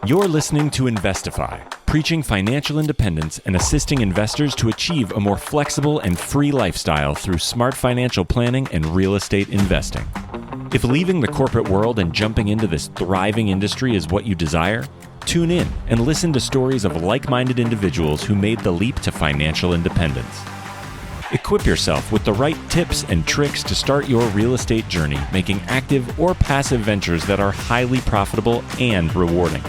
You're listening to Investify, preaching financial independence and assisting investors to achieve a more flexible and free lifestyle through smart financial planning and real estate investing. If leaving the corporate world and jumping into this thriving industry is what you desire, tune in and listen to stories of like-minded individuals who made the leap to financial independence. Equip yourself with the right tips and tricks to start your real estate journey, making active or passive ventures that are highly profitable and rewarding.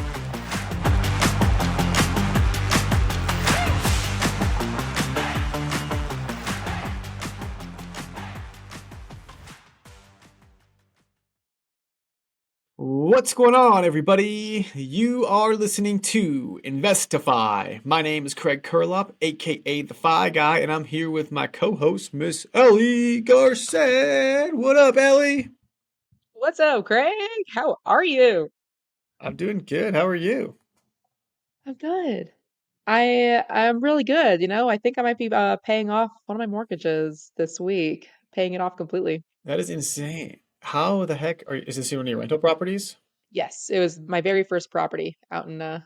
What's going on, everybody? You are listening to Investify. My name is Craig Curlop, aka the Fi Guy, and I'm here with my co-host, Miss Ellie Garcet. What up, Ellie? What's up, Craig? How are you? I'm doing good. How are you? I'm good. I'm really good. I think I might be paying off one of my mortgages this week, paying it off completely. That is insane. How the heck is this one of your rental properties? Yes, it was my very first property out in my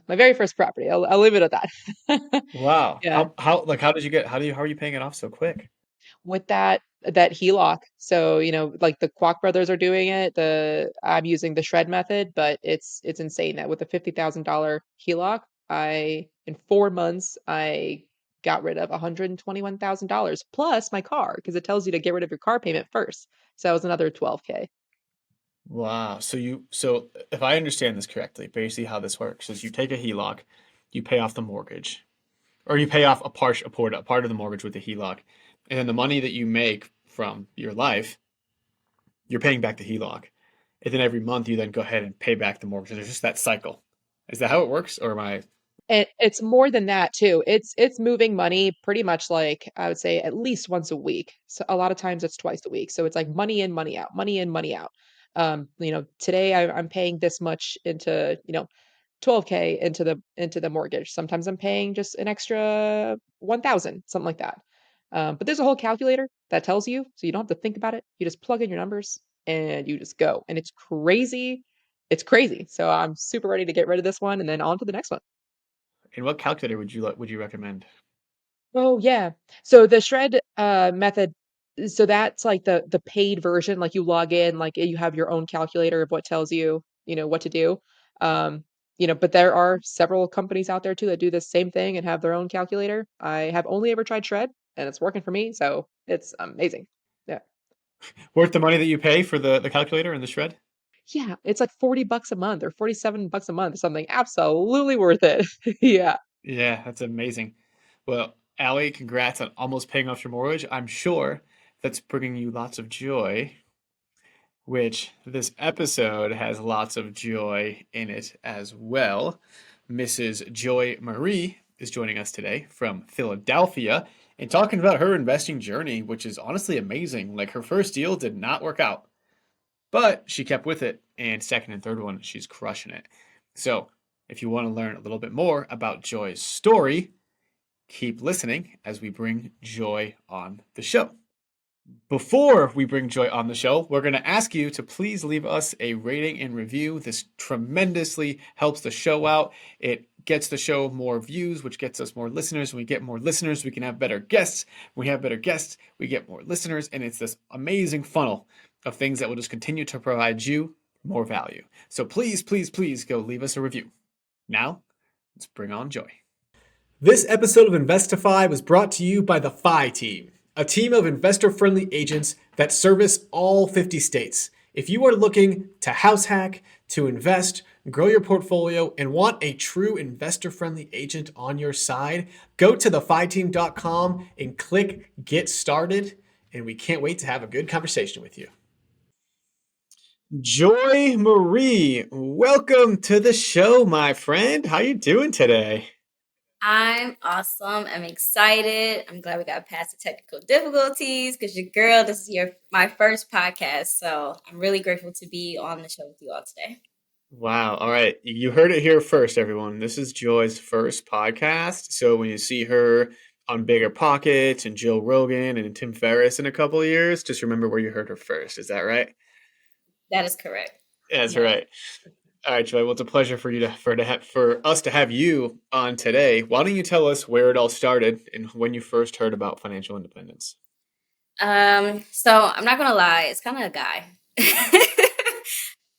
very first property. I'll leave it at that. Wow. Yeah, How did you get how are you paying it off so quick? with that HELOC. So, like the Kwok brothers are doing it. I'm using the shred method, but it's insane that with a $50,000 HELOC, I in 4 months I got rid of $121,000 plus my car because it tells you to get rid of your car payment first. So that was another 12K. Wow. So if I understand this correctly, basically how this works is you take a HELOC, you pay off the mortgage, or you pay off a part of the mortgage with the HELOC, and then the money that you make from your life, you're paying back the HELOC, and then every month you then go ahead and pay back the mortgage. There's just that cycle. Is that how it works, or am I? It's more than that too. It's moving money pretty much like I would say at least once a week. So a lot of times it's twice a week. So it's like money in, money out, money in, money out. Today I'm paying this much into, 12K into the mortgage. Sometimes I'm paying just an extra 1,000, something like that. But there's a whole calculator that tells you, so you don't have to think about it. You just plug in your numbers and you just go. And it's crazy. It's crazy. So I'm super ready to get rid of this one and then on to the next one. And what calculator would you recommend? Oh yeah. So the shred method, so that's like the paid version, like you log in, like you have your own calculator of what tells you, what to do. Um, but there are several companies out there too that do the same thing and have their own calculator. I have only ever tried shred and it's working for me, so it's amazing. Yeah. Worth the money that you pay for the calculator and the shred? Yeah, it's like $40 a month or $47 a month or something. Absolutely worth it. Yeah. Yeah, that's amazing. Well, Allie, congrats on almost paying off your mortgage. I'm sure that's bringing you lots of joy, which this episode has lots of joy in it as well. Mrs. Joy Marie is joining us today from Philadelphia and talking about her investing journey, which is honestly amazing. Like her first deal did not work out, but she kept with it, and second and third one, she's crushing it. So, if you want to learn a little bit more about Joy's story, keep listening as we bring Joy on the show. Before we bring Joy on the show, we're going to ask you to please leave us a rating and review. This tremendously helps the show out. It gets the show more views, which gets us more listeners. When we get more listeners, we can have better guests. When we have better guests, we get more listeners. And it's this amazing funnel of things that will just continue to provide you more value. So please, please, please go leave us a review. Now, let's bring on Joy. This episode of Investify was brought to you by the Fi Team, a team of investor-friendly agents that service all 50 states. If you are looking to house hack, to invest, grow your portfolio, and want a true investor-friendly agent on your side, go to thefiteam.com and click Get Started, and we can't wait to have a good conversation with you. Joy Marie, welcome to the show, my friend. How you doing today? I'm awesome. I'm excited. I'm glad we got past the technical difficulties because your girl, this is my first podcast. So I'm really grateful to be on the show with you all today. Wow. All right. You heard it here first, everyone. This is Joy's first podcast. So when you see her on Bigger Pockets and Joe Rogan and Tim Ferriss in a couple of years, just remember where you heard her first. Is that right? That is correct. That's right. All right, Joy. Well, it's a pleasure for us to have you on today. Why don't you tell us where it all started and when you first heard about financial independence? So I'm not gonna lie, it's kind of a guy.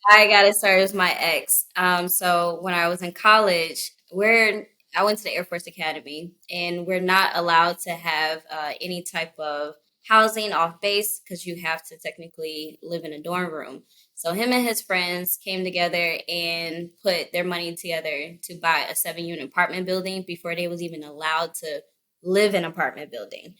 I got it started with my ex. So when I was in college, I went to the Air Force Academy, and we're not allowed to have any type of housing off base because you have to technically live in a dorm room. So him and his friends came together and put their money together to buy a 7-unit apartment building before they was even allowed to live in an apartment building.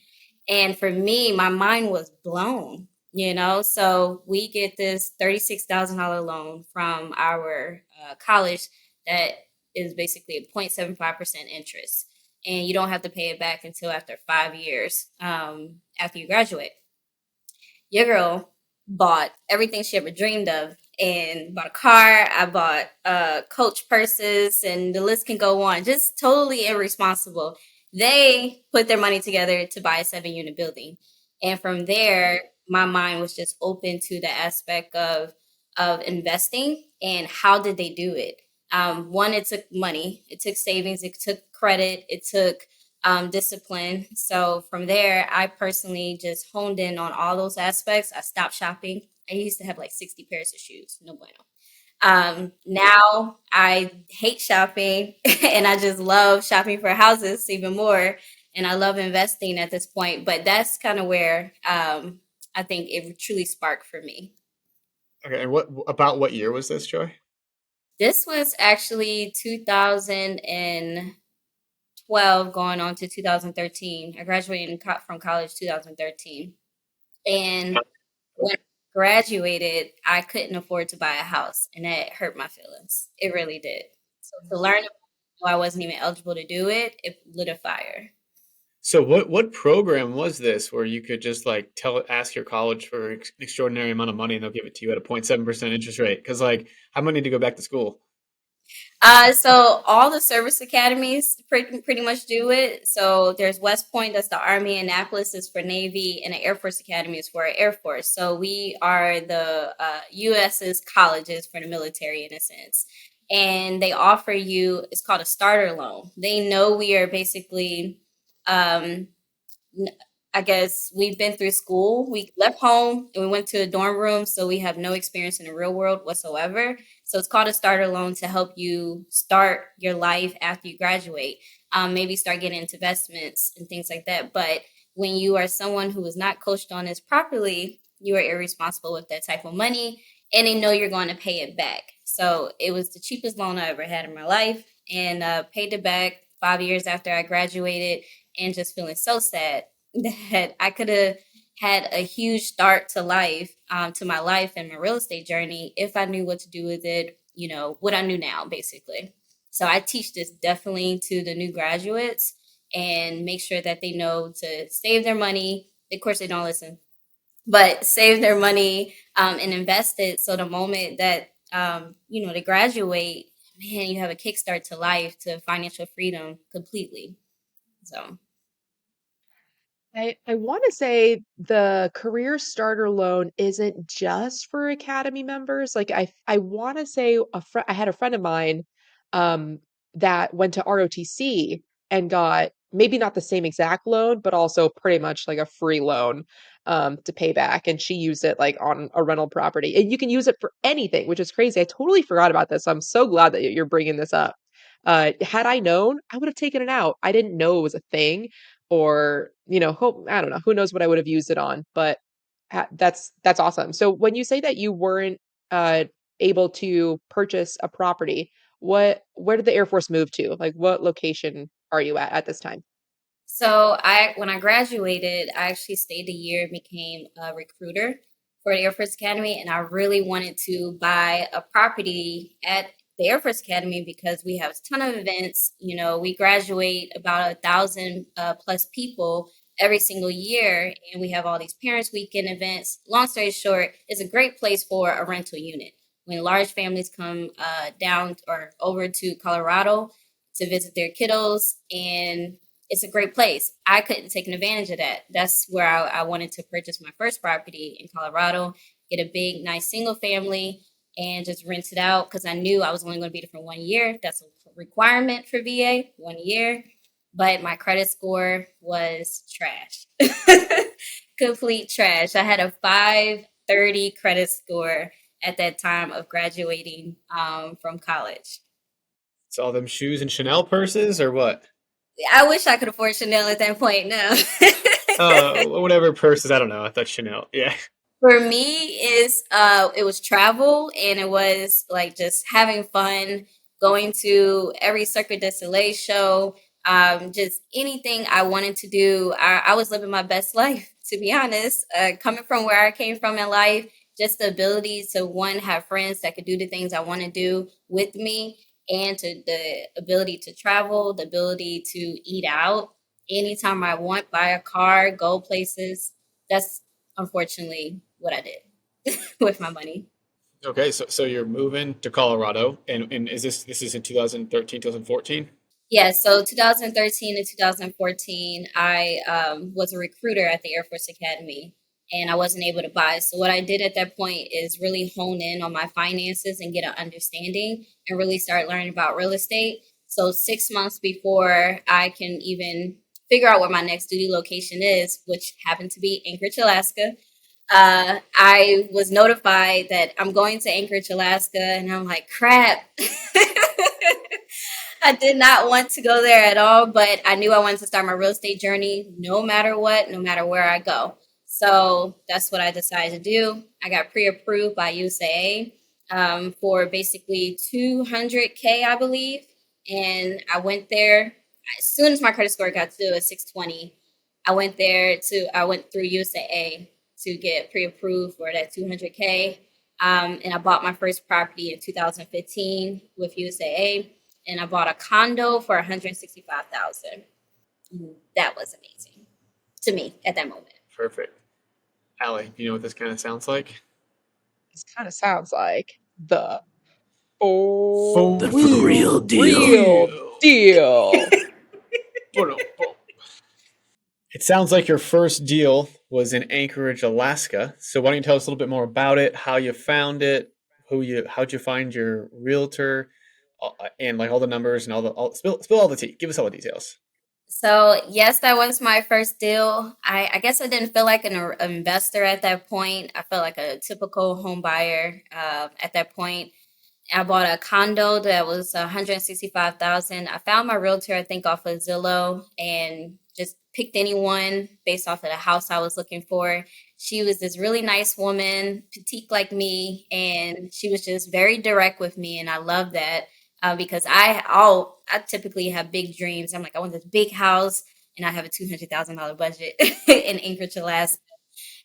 And for me, my mind was blown, you know? So we get this $36,000 loan from our college that is basically a 0.75% interest. And you don't have to pay it back until after 5 years after you graduate. Your girl bought everything she ever dreamed of and bought a car. I bought Coach purses, and the list can go on. Just totally irresponsible. They put their money together to buy a 7-unit building. And from there, my mind was just open to the aspect of investing and how did they do it. One, it took money, it took savings, it took credit, it took discipline. So from there, I personally just honed in on all those aspects. I stopped shopping. I used to have like 60 pairs of shoes. No bueno. Now I hate shopping and I just love shopping for houses even more. And I love investing at this point. But that's kind of where I think it truly sparked for me. Okay, and what year was this, Joy? This was actually 2012 going on to 2013. I graduated from college 2013. And when I graduated, I couldn't afford to buy a house, and that hurt my feelings. It really did. So to learn I wasn't even eligible to do it, it lit a fire. So what program was this where you could just like ask your college for an extraordinary amount of money and they'll give it to you at a 0.7% interest rate? Because like I'm gonna need to go back to school. So all the service academies pretty much do it. So there's West Point, that's the Army. Annapolis is for Navy, and the Air Force Academy is for Air Force. So we are the U.S.'s colleges for the military in a sense. And they offer you, it's called a starter loan. They know we are basically um, I guess we've been through school. We left home and we went to a dorm room, so we have no experience in the real world whatsoever. So it's called a starter loan to help you start your life after you graduate. Maybe start getting into investments and things like that. But when you are someone who is not coached on this properly, you are irresponsible with that type of money, and they know you're going to pay it back. So it was the cheapest loan I ever had in my life, and paid it back 5 years after I graduated, and just feeling so sad that I could have had a huge start to life, to my life and my real estate journey if I knew what to do with it, you know, what I knew now, basically. So I teach this definitely to the new graduates and make sure that they know to save their money. Of course, they don't listen, but save their money and invest it. So the moment that, they graduate, man, you have a kickstart to life, to financial freedom completely. So. I want to say the career starter loan isn't just for academy members. Like I want to say I had a friend of mine um that went to ROTC and got maybe not the same exact loan, but also pretty much like a free loan to pay back, and she used it like on a rental property. And you can use it for anything, which is crazy. I totally forgot about this. I'm so glad that you're bringing this up. Had I known, I would have taken it out. I didn't know it was a thing, or hope, I don't know, who knows what I would have used it on, but that's awesome. So when you say that you weren't uh able to purchase a property, where did the Air Force move to? Like, what location are you at this time? So when I graduated, I actually stayed a year and became a recruiter for the Air Force Academy, and I really wanted to buy a property at the Air Force Academy because we have a ton of events. You know, we graduate about 1,000 plus people every single year, and we have all these parents' weekend events. Long story short, it's a great place for a rental unit when large families come down or over to Colorado to visit their kiddos, and it's a great place. I couldn't take advantage of that. That's where I wanted to purchase my first property in Colorado, get a big, nice single family, and just rent it out because I knew I was only going to be there for 1 year. That's a requirement for VA, 1 year. But my credit score was trash. Complete trash. I had a 530 credit score at that time of graduating from college. It's all them shoes and Chanel purses or what? I wish I could afford Chanel at that point. No. Whatever purses. I don't know. I thought Chanel. Yeah. For me, it was travel, and it was like just having fun, going to every Cirque du Soleil show, just anything I wanted to do. I was living my best life, to be honest. Coming from where I came from in life, just the ability to one, have friends that could do the things I want to do with me, and to the ability to travel, the ability to eat out anytime I want, buy a car, go places. That's unfortunately what I did with my money. Okay, so you're moving to Colorado, and this is in 2013, 2014? Yeah, so 2013 to 2014, I was a recruiter at the Air Force Academy, and I wasn't able to buy. So what I did at that point is really hone in on my finances and get an understanding and really start learning about real estate. So 6 months before I can even figure out where my next duty location is, which happened to be Anchorage, Alaska, I was notified that I'm going to Anchorage, Alaska, and I'm like, crap. I did not want to go there at all, but I knew I wanted to start my real estate journey no matter what, no matter where I go. So that's what I decided to do. I got pre-approved by USAA for basically 200K, I believe. And I went there as soon as my credit score got to a 620. I went through USAA to get pre-approved for that 200K. And I bought my first property in 2015 with USAA, and I bought a condo for 165,000. That was amazing to me at that moment. Perfect. Allie, do you know what this kind of sounds like? This kind of sounds like the real deal. It sounds like your first deal was in Anchorage, Alaska. So why don't you tell us a little bit more about it, how you found it, how'd you find your realtor, and like all the numbers and spill all the tea. Give us all the details. So yes, that was my first deal. I guess I didn't feel like an investor at that point. I felt like a typical home buyer at that point. I bought a condo that was 165,000. I found my realtor, I think, off of Zillow, and just picked anyone based off of the house I was looking for. She was this really nice woman, petite like me, and she was just very direct with me, and I love that because I typically have big dreams. I'm like, I want this big house, and I have a $200,000 budget in Anchorage, Alaska.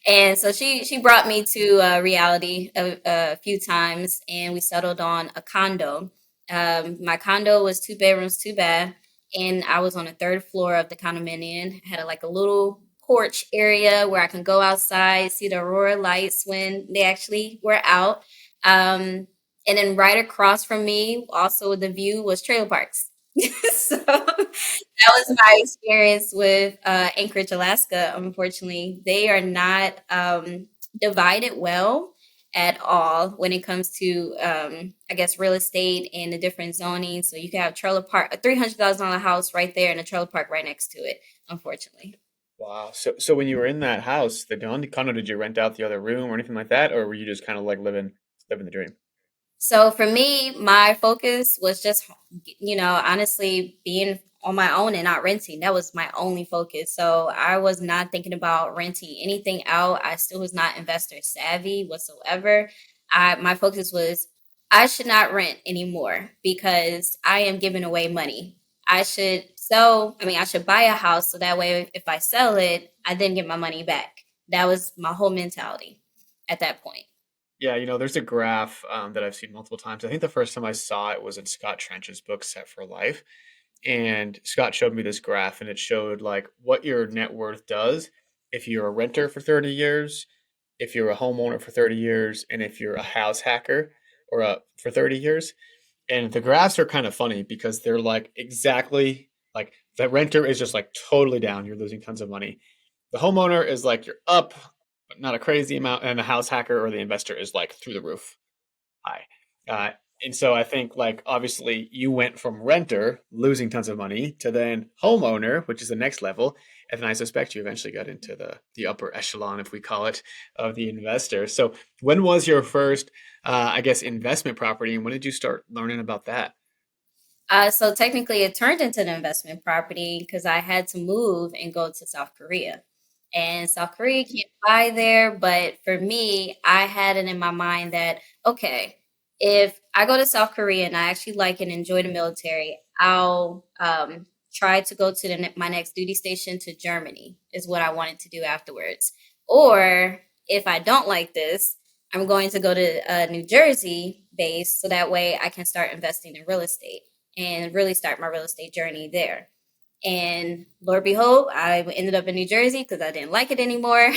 And so she brought me to reality a few times, and we settled on a condo. My condo was 2 bedrooms, 2 bath, and I was on the third floor of the condominium. Had like a little porch area where I can go outside, see the aurora lights when they actually were out. And then right across from me, also the view was trailer parks. So that was my experience with Anchorage, Alaska. Unfortunately, they are not divided well at all when it comes to, I guess, real estate and the different zoning. So you can have trailer park, a $300,000 house right there, and a trailer park right next to it. Unfortunately. Wow. So when you were in that house, the condo, did you rent out the other room or anything like that, or were you just kind of like living the dream? So for me, my focus was just, honestly being on my own and not renting. That was my only focus. So I was not thinking about renting anything out. I still was not investor savvy whatsoever. My focus was I should not rent anymore because I am giving away money. I should buy a house so that way if I sell it, I then get my money back. That was my whole mentality at that point. Yeah, there's a graph that I've seen multiple times. I think the first time I saw it was in Scott Trench's book, Set for Life. And Scott showed me this graph, and it showed like what your net worth does if you're a renter for 30 years, if you're a homeowner for 30 years, and if you're a house hacker for 30 years. And the graphs are kind of funny because they're like exactly like the renter is just like totally down. You're losing tons of money. The homeowner is like you're up, but not a crazy amount. And the house hacker or the investor is like through the roof. high. Uh, and so I think like obviously you went from renter losing tons of money to then homeowner, which is the next level, and then I suspect you eventually got into the upper echelon, if we call it, of the investor. So when was your first, I guess, investment property, and when did you start learning about that? So technically, it turned into an investment property because I had to move and go to South Korea. And South Korea can't buy there, but for me, I had it in my mind that okay, if I go to South Korea and I actually like and enjoy the military, I'll try to go to my next duty station to Germany. Is what I wanted to do afterwards. Or if I don't like this, I'm going to go to New Jersey base so that way I can start investing in real estate and really start my real estate journey there. And Lord behold, I ended up in New Jersey because I didn't like it anymore.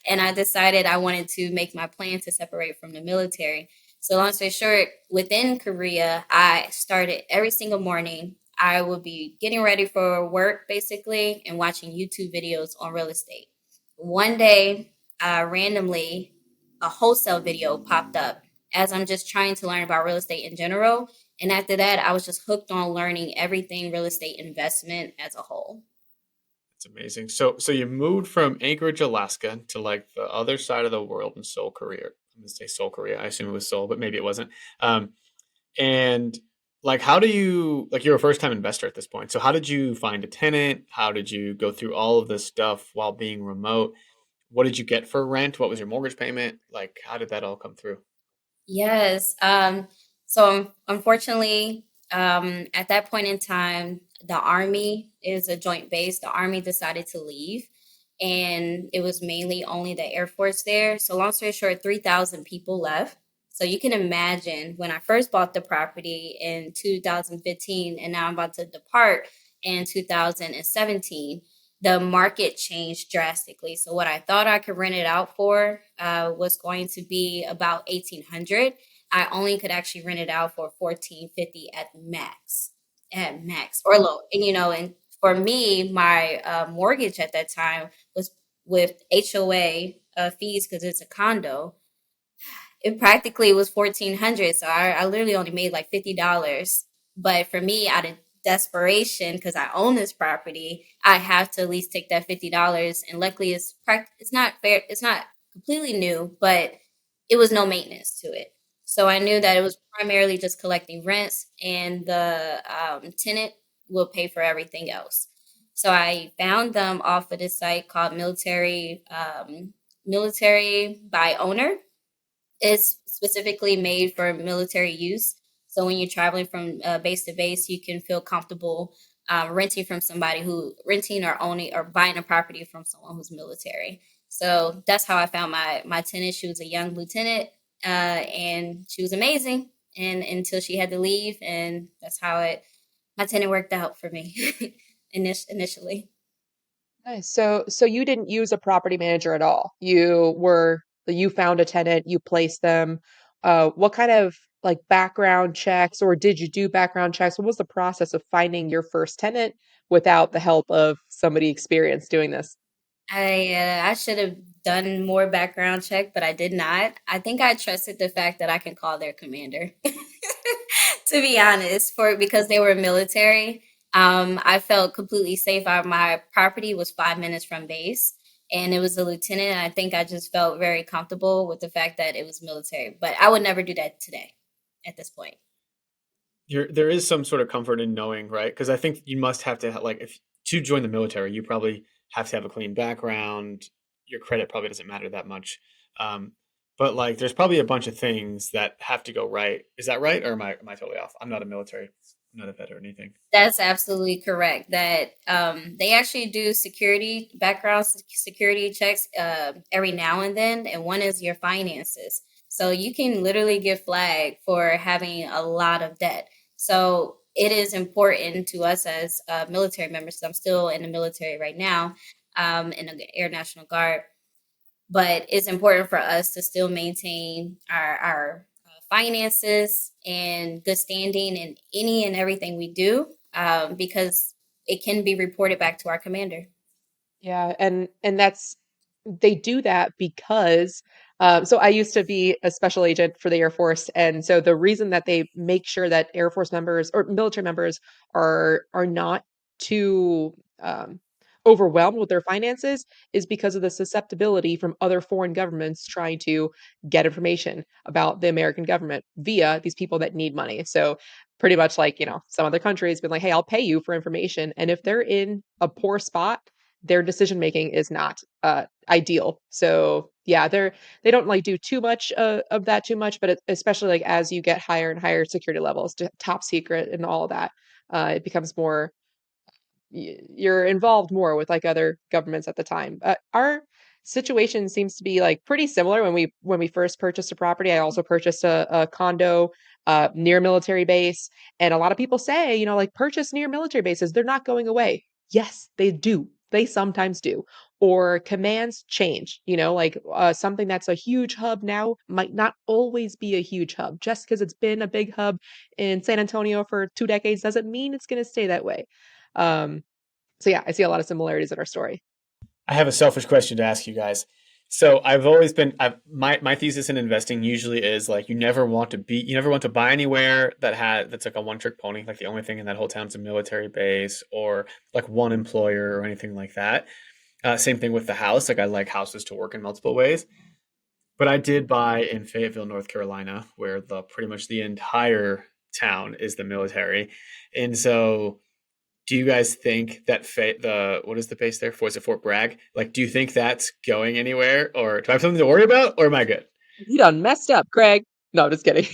And I decided I wanted to make my plan to separate from the military. So, long story short, within Korea, I started every single morning. I would be getting ready for work basically and watching YouTube videos on real estate. One day, randomly, a wholesale video popped up as I'm just trying to learn about real estate in general. And after that, I was just hooked on learning everything real estate investment as a whole. It's amazing. So you moved from Anchorage, Alaska, to like the other side of the world in Seoul, Korea. I'm gonna say Seoul, Korea. I assume it was Seoul, but maybe it wasn't. Um, and like, how do you like you're a first time investor at this point? So how did you find a tenant? How did you go through all of this stuff while being remote? What did you get for rent? What was your mortgage payment? Like, how did that all come through? Yes. So unfortunately, at that point in time, the Army is a joint base. The Army decided to leave, and it was mainly only the Air Force there. So long story short, 3,000 people left. So you can imagine when I first bought the property in 2015, and now I'm about to depart in 2017, the market changed drastically. So what I thought I could rent it out for was going to be about 1,800. I only could actually rent it out for 1,450 at max or low. And and for me, my mortgage at that time was with HOA fees because it's a condo. It practically was 1,400. So I literally only made like $50. But for me, out of desperation, because I own this property, I have to at least take that $50. And luckily, it's not fair. It's not completely new, but it was no maintenance to it. So I knew that it was primarily just collecting rents, and the tenant will pay for everything else. So I found them off of this site called Military by Owner. It's specifically made for military use. So when you're traveling from base to base, you can feel comfortable renting or owning or buying a property from someone who's military. So that's how I found my tenant. She was a young lieutenant, and she was amazing. And until she had to leave, and that's how it my tenant worked out for me initially. Nice. So you didn't use a property manager at all. You found a tenant, you placed them. What kind of like background checks, or did you do background checks? What was the process of finding your first tenant without the help of somebody experienced doing this? I should have done more background check, but I did not. I think I trusted the fact that I can call their commander. To be honest, for because they were military, I felt completely safe. My property was 5 minutes from base, and it was a lieutenant. And I think I just felt very comfortable with the fact that it was military. But I would never do that today, at this point. There is some sort of comfort in knowing, right? Because I think you must have to like if to join the military, you probably have to have a clean background. Your credit probably doesn't matter that much, um, but like there's probably a bunch of things that have to go right. Is that right, or am I totally off? I'm not a military, I'm not a vet or anything. That's absolutely correct. That they actually do security checks every now and then, and one is your finances. So you can literally get flagged for having a lot of debt. So it is important to us as military members. So I'm still in the military right now, in the Air National Guard, but it's important for us to still maintain our finances and good standing in any and everything we do, because it can be reported back to our commander. Yeah, and that's they do that because So I used to be a special agent for the Air Force, and so the reason that they make sure that Air Force members or military members are not too overwhelmed with their finances is because of the susceptibility from other foreign governments trying to get information about the American government via these people that need money. So pretty much like, some other countries been like, hey, I'll pay you for information. And if they're in a poor spot, their decision making is not ideal. So yeah, they don't like do too much of that too much, but especially like as you get higher and higher security levels, to top secret and all of that, it becomes more you're involved more with like other governments at the time. Our situation seems to be like pretty similar. When we first purchased a property, I also purchased a condo near military base, and a lot of people say, like purchase near military bases, they're not going away. Yes, they do. They sometimes do. Or commands change, like something that's a huge hub now might not always be a huge hub. Just because it's been a big hub in San Antonio for 2 decades doesn't mean it's going to stay that way. Um, so yeah, I see a lot of similarities in our story. I have a selfish question to ask you guys. So I've always been my thesis in investing usually is like you never want to buy anywhere that's like a one trick pony, like the only thing in that whole town is a military base or like one employer or anything like that. Same thing with the house. Like I like houses to work in multiple ways. But I did buy in Fayetteville, North Carolina, where the pretty much the entire town is the military. And so do you guys think that what is the base there for? Is it Fort Bragg? Like, do you think that's going anywhere, or do I have something to worry about, or am I good? You done messed up, Craig. No, just kidding.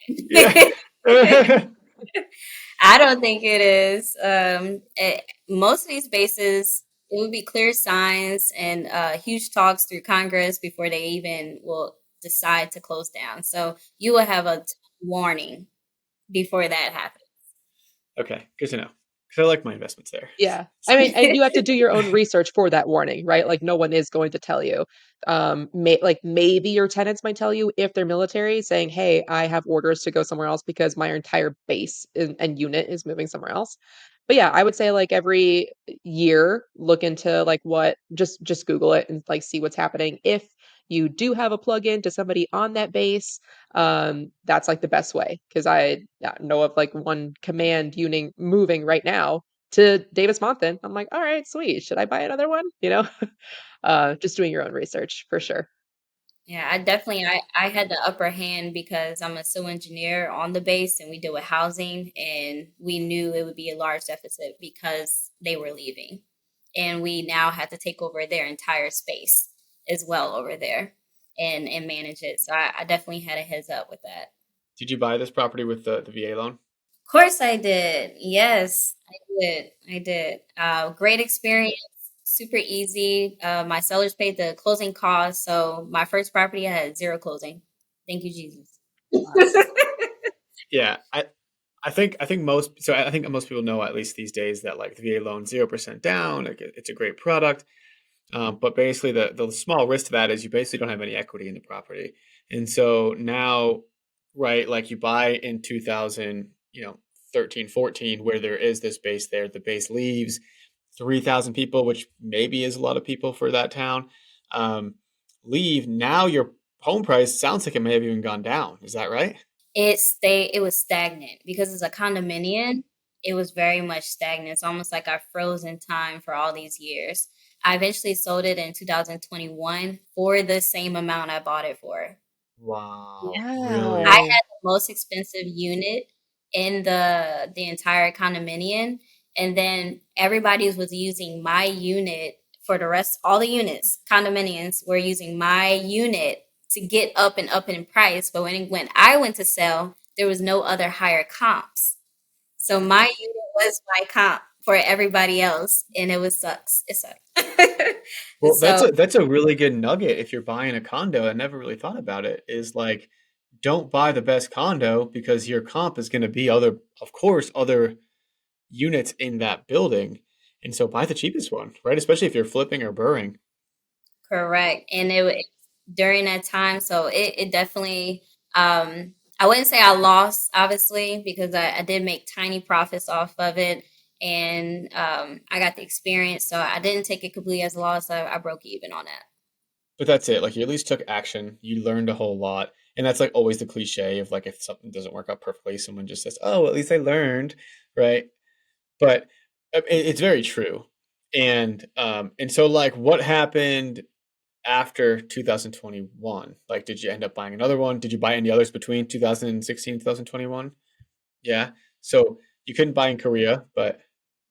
Yeah. I don't think it is. Most of these bases, it would be clear signs and huge talks through Congress before they even will decide to close down. So you will have a warning before that happens. Okay, good to know. Because I like my investments there. Yeah. I mean, and you have to do your own research for that warning, right? Like no one is going to tell you. Maybe your tenants might tell you if they're military saying, "Hey, I have orders to go somewhere else because my entire base and unit is moving somewhere else." But yeah, I would say like every year look into like what just Google it and like see what's happening. If you do have a plug-in to somebody on that base, that's like the best way because I know of like one command unit moving right now to Davis Monthan. I'm like, all right, sweet. Should I buy another one? Just doing your own research for sure. Yeah, I had the upper hand because I'm a civil engineer on the base and we deal with housing and we knew it would be a large deficit because they were leaving. And we now had to take over their entire space as well over there and manage it. So I definitely had a heads up with that. Did you buy this property with the VA loan? Of course I did. Yes, I did. I did. Great experience. Super easy. My sellers paid the closing costs. So my first property, I had zero closing. Thank you, Jesus. Yeah, I think most people know at least these days that like the VA loan 0% down. Like it's a great product. But basically, the small risk to that is you basically don't have any equity in the property, and so now, right, like you buy in 2000, 13, 14, where there is this base there. The base leaves 3,000 people, which maybe is a lot of people for that town. Leave now. Your home price sounds like it may have even gone down. Is that right? It was stagnant because it's a condominium. It was very much stagnant. It's almost like I froze in time for all these years. I eventually sold it in 2021 for the same amount I bought it for. Wow, I really? Wow. had the most expensive unit in the entire condominium, and then everybody was using my unit for the rest. All the units, condominiums, were using my unit to get up and up in price. But when I went to sell, there was no other higher comps. So my unit was my comp for everybody else, and it was sucks. It sucked. Well, So that's a really good nugget if you're buying a condo. I never really thought about it. Is like, don't buy the best condo because your comp is going to be of course, other units in that building, and so buy the cheapest one, right? Especially if you're flipping or burring. correct. And during that time, so it definitely I wouldn't say I lost obviously because I did make tiny profits off of it and I got the experience. So I didn't take it completely as a loss. I broke even on that. But that's it. Like you at least took action. You learned a whole lot. And that's like always the cliche of like if something doesn't work out perfectly, someone just says, "Oh, at least I learned," right? But it's very true. And so like what happened after 2021? Like did you end up buying another one? Did you buy any others between 2016 and 2021? Yeah. So you couldn't buy in Korea, but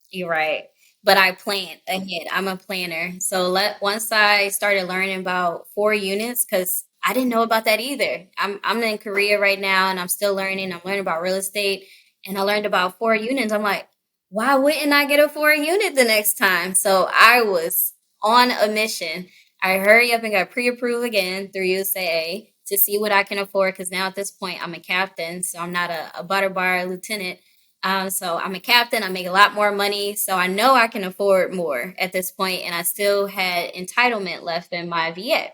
You're right. But I plan ahead. I'm a planner. So once I started learning about 4 units, because I didn't know about that either. I'm in Korea right now and I'm still learning. I'm learning about real estate and I learned about 4 units. I'm like, why wouldn't I get a 4 unit the next time? So I was on a mission. I hurry up and got pre-approved again through USAA to see what I can afford. Because now at this point I'm a captain, so I'm not a butter bar lieutenant. So I'm a captain. I make a lot more money. So I know I can afford more at this point, and I still had entitlement left in my VA.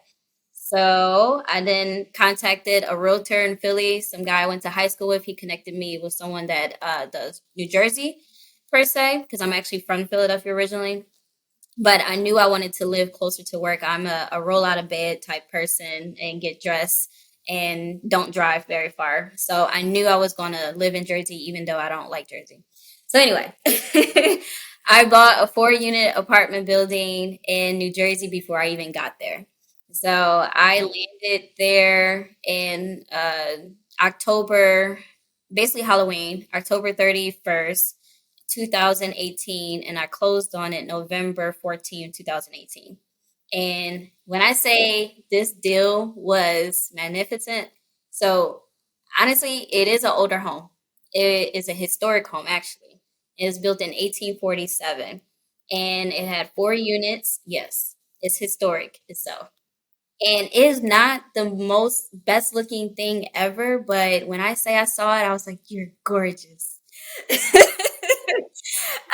So I then contacted a realtor in Philly, some guy I went to high school with. He connected me with someone that does New Jersey, per se, because I'm actually from Philadelphia originally. But I knew I wanted to live closer to work. I'm a roll out of bed type person and get dressed and don't drive very far. So I knew I was going to live in Jersey, even though I don't like Jersey. So anyway, I bought a 4 unit apartment building in New Jersey before I even got there. So I landed there in October, basically Halloween, October 31st. 2018, and I closed on it November 14th, 2018. And when I say this deal was magnificent, so honestly, it is an older home. It is a historic home, actually. It was built in 1847 and it had 4 units. Yes, it's historic itself. And it is not the most best looking thing ever, but when I say I saw it, I was like, you're gorgeous.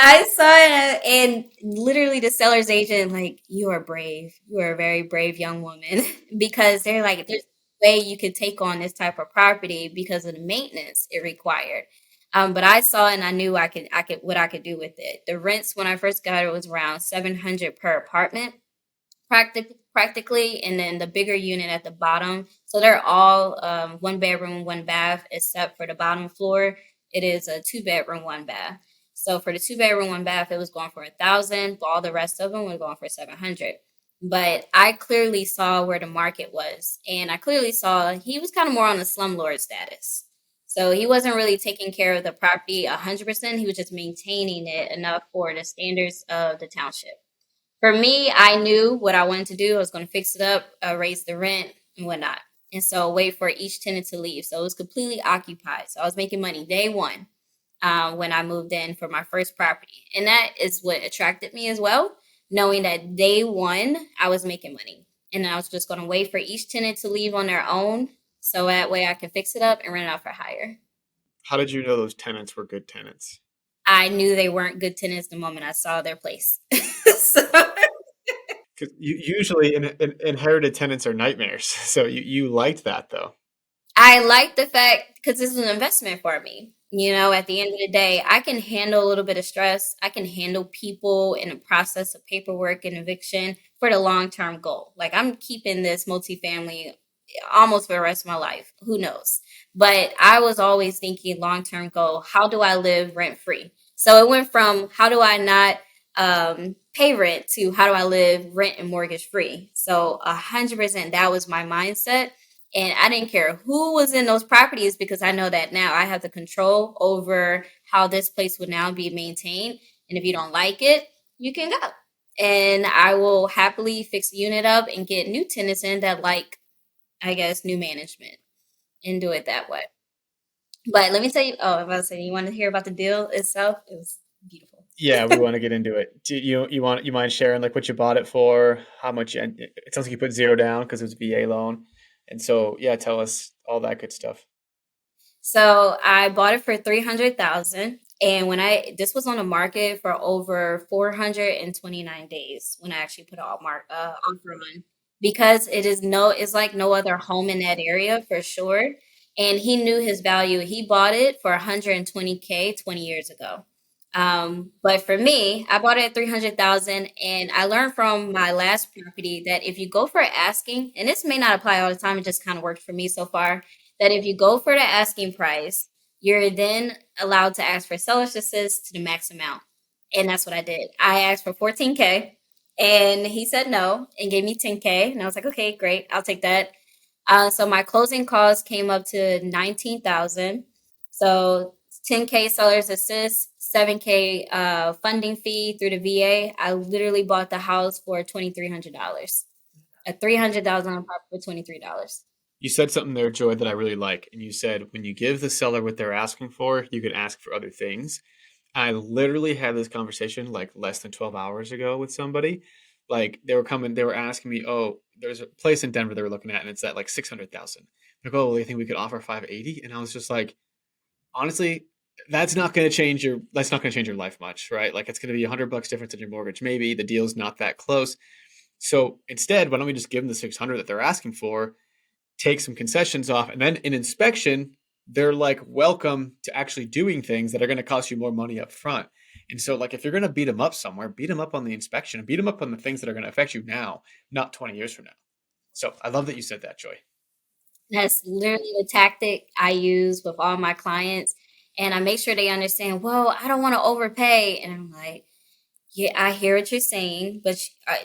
I saw it and literally the seller's agent, like, you are brave. You are a very brave young woman because they're like, there's no way you could take on this type of property because of the maintenance it required. But I saw it and I knew what I could do with it. The rents when I first got it was around 700 per apartment practically, and then the bigger unit at the bottom. So they're all 1 bedroom, 1 bath, except for the bottom floor. It is a 2 bedroom, 1 bath. So for the 2 bedroom, 1 bath, it was going for 1,000. All the rest of them were going for 700. But I clearly saw where the market was, and I clearly saw he was kind of more on the slumlord status. So he wasn't really taking care of the property 100%. He was just maintaining it enough for the standards of the township. For me, I knew what I wanted to do. I was going to fix it up, raise the rent, and whatnot. And so wait for each tenant to leave. So it was completely occupied. So I was making money day one when I moved in for my first property. And that is what attracted me as well, knowing that day one, I was making money. And I was just going to wait for each tenant to leave on their own. So that way I can fix it up and rent it out for higher. how did you know those tenants were good tenants? I knew they weren't good tenants the moment I saw their place. So, Because usually inherited tenants are nightmares. So you liked that though. I like the fact because this is an investment for me. At the end of the day, I can handle a little bit of stress. I can handle people in the process of paperwork and eviction for the long term goal. Like I'm keeping this multifamily almost for the rest of my life. Who knows? But I was always thinking long term goal, how do I live rent free? So it went from how do I not pay rent to how do I live rent and mortgage free? So 100% that was my mindset. And I didn't care who was in those properties because I know that now I have the control over how this place would now be maintained. And if you don't like it, you can go. And I will happily fix the unit up and get new tenants in that like, I guess, new management and do it that way. But let me tell you, I was about to say, you want to hear about the deal itself? It was beautiful. Yeah, we want to get into it. Do you mind sharing like what you bought it for? How much? And it sounds like you put zero down because it was a VA loan. And so yeah, tell us all that good stuff. So I bought it for 300,000. And this was on the market for over 429 days when I actually put all offer on because it's like no other home in that area for sure. And he knew his value. He bought it for 120K 20 years ago. But for me, I bought it at 300,000, and I learned from my last property that if you go for asking, and this may not apply all the time, it just kind of worked for me so far, that if you go for the asking price, you're then allowed to ask for seller's assist to the max amount. And that's what I did. I asked for 14K, and he said no and gave me 10K. And I was like, okay, great, I'll take that. So my closing costs came up to 19,000. So 10K seller's assist, 7K funding fee through the VA. I literally bought the house for $2,300. A 300,000 on property for $23. You said something there, Joy, that I really like. And you said when you give the seller what they're asking for, you can ask for other things. I literally had this conversation like less than 12 hours ago with somebody. Like they were asking me, oh, there's a place in Denver they were looking at, and it's at like 600,000. Like, oh, well, they think we could offer 580, and I was just like, honestly, that's not going to change your life much, right? Like, it's going to be $100 difference in your mortgage. Maybe the deal's not that close. So instead, why don't we just give them the 600 that they're asking for, take some concessions off, and then in inspection, they're like welcome to actually doing things that are going to cost you more money up front. And so, like, if you're going to beat them up somewhere, beat them up on the inspection and beat them up on the things that are going to affect you now, not 20 years from now. So I love that you said that, Joy. That's literally the tactic I use with all my clients. And I make sure they understand, well, I don't want to overpay. And I'm like, yeah, I hear what you're saying, but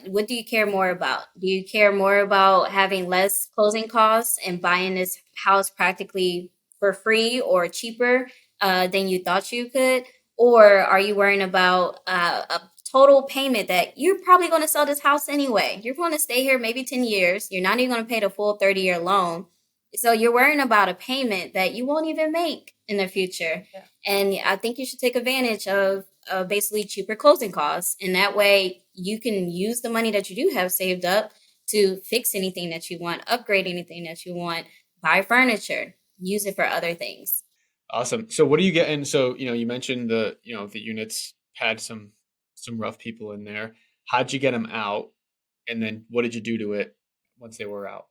what do you care more about? Do you care more about having less closing costs and buying this house practically for free or cheaper than you thought you could? Or are you worrying about a total payment that you're probably going to sell this house anyway? You're going to stay here maybe 10 years. You're not even going to pay the full 30-year loan. So you're worrying about a payment that you won't even make in the future. Yeah. And I think you should take advantage of basically cheaper closing costs. And that way you can use the money that you do have saved up to fix anything that you want, upgrade anything that you want, buy furniture, use it for other things. Awesome. So what are you getting? So, you mentioned the units had some rough people in there. How'd you get them out? And then what did you do to it once they were out?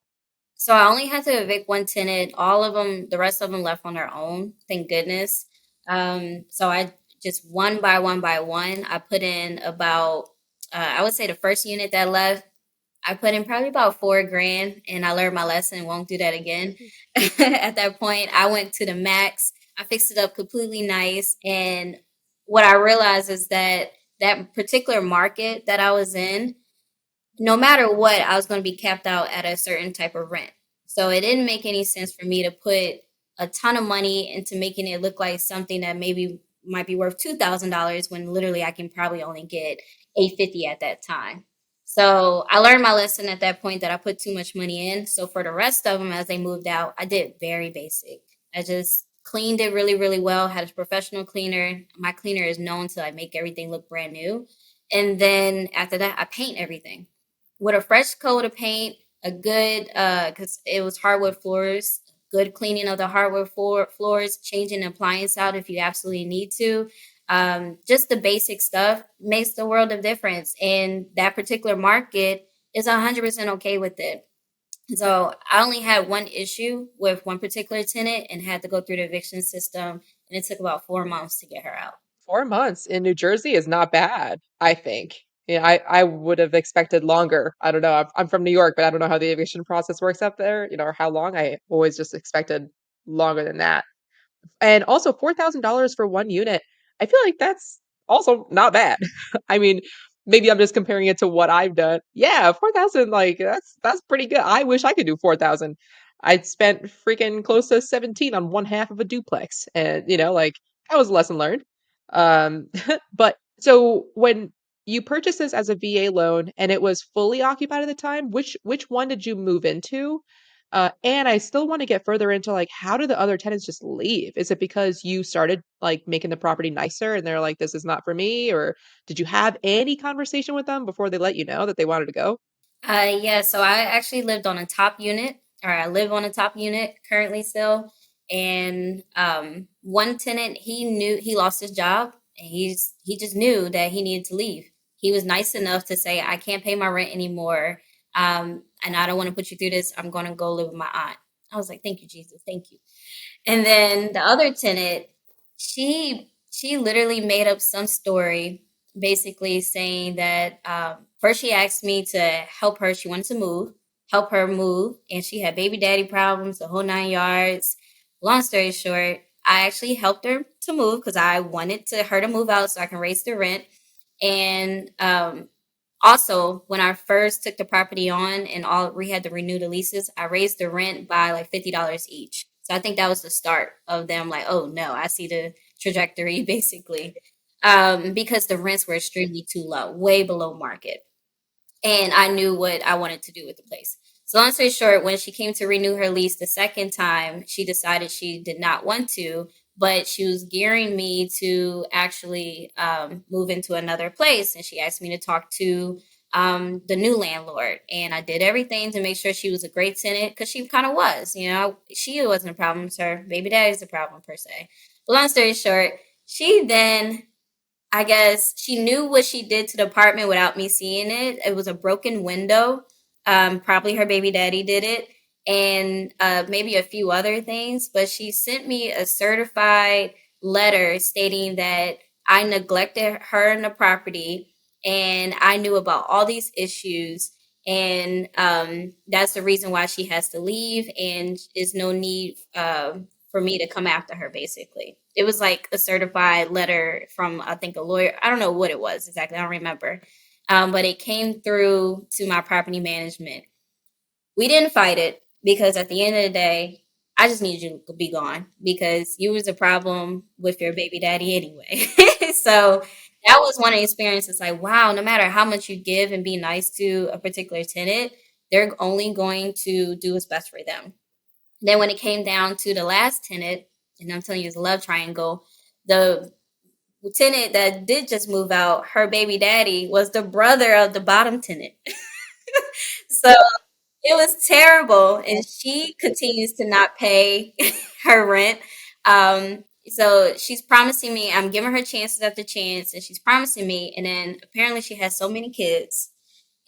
So I only had to evict one tenant. All of them, the rest of them left on their own. Thank goodness. So I just one by one, I put in about, I would say the first unit that left, I put in probably about 4 grand, and I learned my lesson. Won't do that again. At that point, I went to the max. I fixed it up completely nice. And what I realized is that that particular market that I was in, no matter what, I was going to be capped out at a certain type of rent. So it didn't make any sense for me to put a ton of money into making it look like something that maybe might be worth $2,000 when literally I can probably only get 850 at that time. So I learned my lesson at that point that I put too much money in. So for the rest of them, as they moved out, I did very basic. I just cleaned it really, really well. Had a professional cleaner. My cleaner is known to like make everything look brand new. And then after that, I paint everything with a fresh coat of paint, a good because it was hardwood floors, good cleaning of the hardwood floors, changing the appliance out if you absolutely need to. Just the basic stuff makes the world of difference, and that particular market is 100% okay with it. So I only had one issue with one particular tenant and had to go through the eviction system, and it took about 4 months to get her out. 4 months in New Jersey is not bad, I think. Yeah, I would have expected longer. I don't know. I'm from New York, but I don't know how the eviction process works up there, or how long. I always just expected longer than that. And also $4,000 for one unit. I feel like that's also not bad. I mean, maybe I'm just comparing it to what I've done. Yeah, 4,000, like that's pretty good. I wish I could do 4,000. I'd spent freaking close to 17 on one half of a duplex, and like that was a lesson learned. Um, but so when you purchased this as a VA loan and it was fully occupied at the time, which one did you move into? And I still want to get further into like how do the other tenants just leave? Is it because you started like making the property nicer and they're like, this is not for me? Or did you have any conversation with them before they let you know that they wanted to go? Yeah, so I actually lived on a top unit, or I live on a top unit currently still. And one tenant, he lost his job, and he just knew that he needed to leave. He was nice enough to say, "I can't pay my rent anymore, and I don't want to put you through this. I'm going to go live with my aunt." I was like, "Thank you, Jesus, thank you." And then the other tenant, she she literally made up some story basically saying that first she asked me to help her. She wanted to help her move, and she had baby daddy problems, the whole 9 yards. Long story short, I actually helped her to move because I wanted her to move out so I can raise the rent. And also, when I first took the property on and we had to renew the leases, I raised the rent by like $50 each. So I think that was the start of them like, oh no, I see the trajectory basically. Because the rents were extremely too low, way below market. And I knew what I wanted to do with the place. So long story short, when she came to renew her lease the second time, she decided she did not want to, but she was gearing me to actually move into another place. And she asked me to talk to the new landlord. And I did everything to make sure she was a great tenant because she kind of was. She wasn't a problem. Her baby daddy's a problem per se. But long story short, she then I guess she knew what she did to the apartment without me seeing it. It was a broken window. Probably her baby daddy did it, and maybe a few other things. But she sent me a certified letter stating that I neglected her and the property, and I knew about all these issues, and that's the reason why she has to leave, and is no need for me to come after her, basically. It was like a certified letter from, I think, a lawyer. I don't know what it was exactly. I don't remember. But it came through to my property management. We didn't fight it because at the end of the day, I just needed you to be gone because you was a problem with your baby daddy anyway. So that was one of the experiences like, wow, no matter how much you give and be nice to a particular tenant, they're only going to do what's best for them. Then when it came down to the last tenant, and I'm telling you, it's a love triangle, the tenant that did just move out, her baby daddy was the brother of the bottom tenant. So it was terrible. And she continues to not pay her rent. So she's promising me, I'm giving her chances after chance, and she's promising me. And then apparently she has so many kids,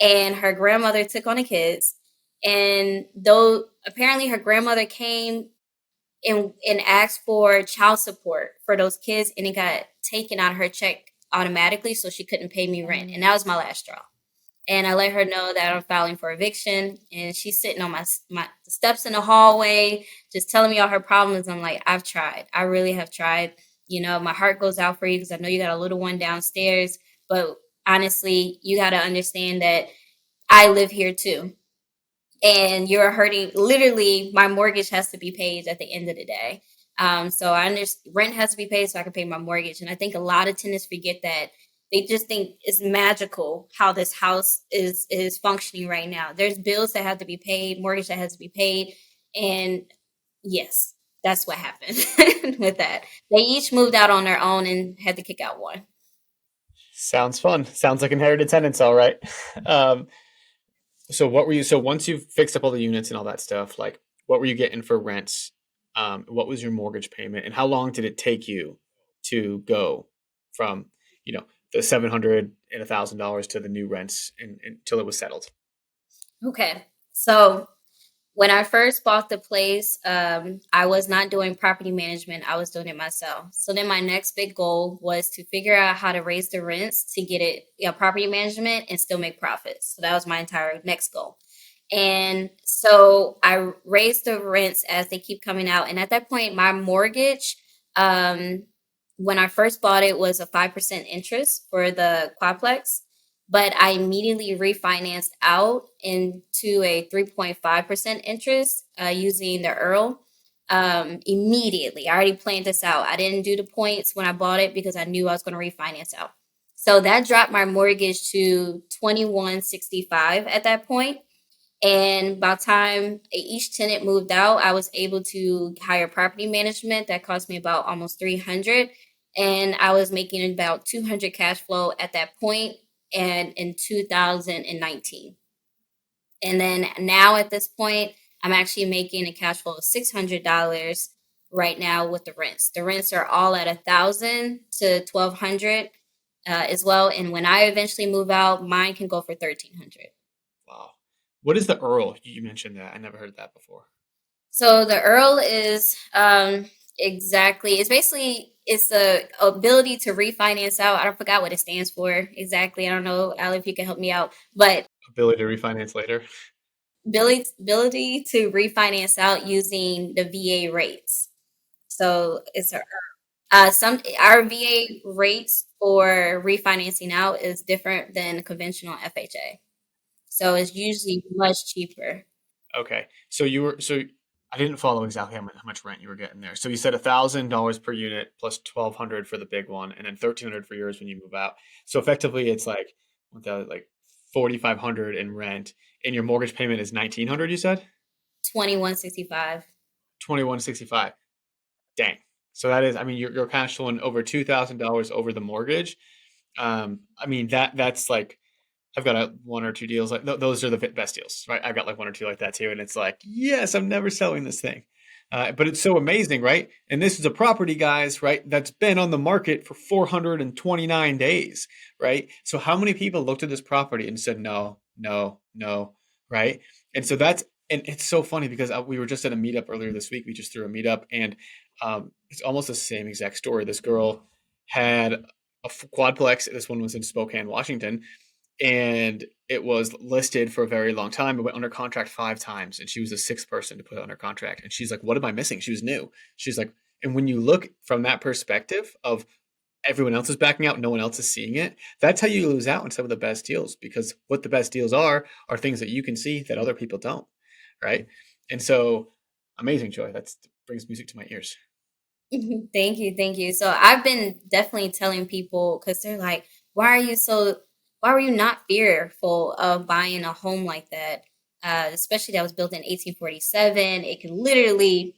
and her grandmother took on the kids. And though apparently her grandmother came and asked for child support for those kids, and it got taken out of her check automatically, so she couldn't pay me rent. And that was my last straw. And I let her know that I'm filing for eviction, and she's sitting on my steps in the hallway, just telling me all her problems. I'm like, I've tried. I really have tried. My heart goes out for you because I know you got a little one downstairs, but honestly, you got to understand that I live here too, and you're hurting. Literally, my mortgage has to be paid at the end of the day. So I understand rent has to be paid so I can pay my mortgage. And I think a lot of tenants forget that. They just think it's magical how this house is functioning right now. There's bills that have to be paid, mortgage that has to be paid. And yes, that's what happened with that. They each moved out on their own and had to kick out one. Sounds fun. Sounds like inherited tenants, all right. So what were you? So once you fixed up all the units and all that stuff, like what were you getting for rents? What was your mortgage payment, and how long did it take you to go from the $700 and $1,000 to the new rents until it was settled? Okay, so when I first bought the place, I was not doing property management. I was doing it myself. So then my next big goal was to figure out how to raise the rents to get it, property management and still make profits. So that was my entire next goal. And so I raised the rents as they keep coming out. And at that point, my mortgage, when I first bought it, was a 5% interest for the quadplex. But I immediately refinanced out into a 3.5% interest using the Earl. Immediately, I already planned this out. I didn't do the points when I bought it because I knew I was going to refinance out. So that dropped my mortgage to 2165 at that point. And by the time each tenant moved out, I was able to hire property management. That cost me about almost 300, and I was making about 200 cash flow at that point, and in 2019. And then now at this point, I'm actually making a cash flow of $600 right now with the rents. The rents are all at 1,000 to 1,200 as well. And when I eventually move out, mine can go for 1,300. Wow. What is the Earl? You mentioned that. I never heard that before. So the Earl is it's basically it's the ability to refinance out. I forgot what it stands for exactly. I don't know, Ali, if you can help me out. But Ability to refinance later. ability to refinance out using the VA rates. So it's some our VA rates for refinancing out is different than conventional FHA. So it's usually much cheaper. Okay. So I didn't follow exactly how much rent you were getting there. So you said $1,000 per unit plus 1,200 for the big one, and then 1,300 for yours when you move out. So effectively, it's like like 4,500 in rent, and your mortgage payment is 1,900. You said 2165. 2,165. Dang. So that is, I mean, you're cash flowing over $2,000 over the mortgage. I mean that's like I've got one or two deals like those are the best deals, right? I've got like one or two like that too, and it's like, yes, I'm never selling this thing. But it's so amazing, right? And this is a property, guys, right? That's been on the market for 429 days, right? So how many people looked at this property and said no, no, no, right? And so and it's so funny because we were just at a meetup earlier this week. We just threw a meetup, and it's almost the same exact story. This girl had a quadplex. This one was in Spokane, Washington, and it was listed for a very long time. It went under contract 5 times, and she was the sixth person to put it under contract. And she's like, "What am I missing?" She was new. She's like, and when you look from that perspective of everyone else is backing out, no one else is seeing it. That's how you lose out on some of the best deals, because what the best deals are things that you can see that other people don't, right? And so, amazing, Joy. That brings music to my ears. Thank you, thank you. So I've been definitely telling people because they're like, why were you not fearful of buying a home like that? Especially that was built in 1847. It could literally,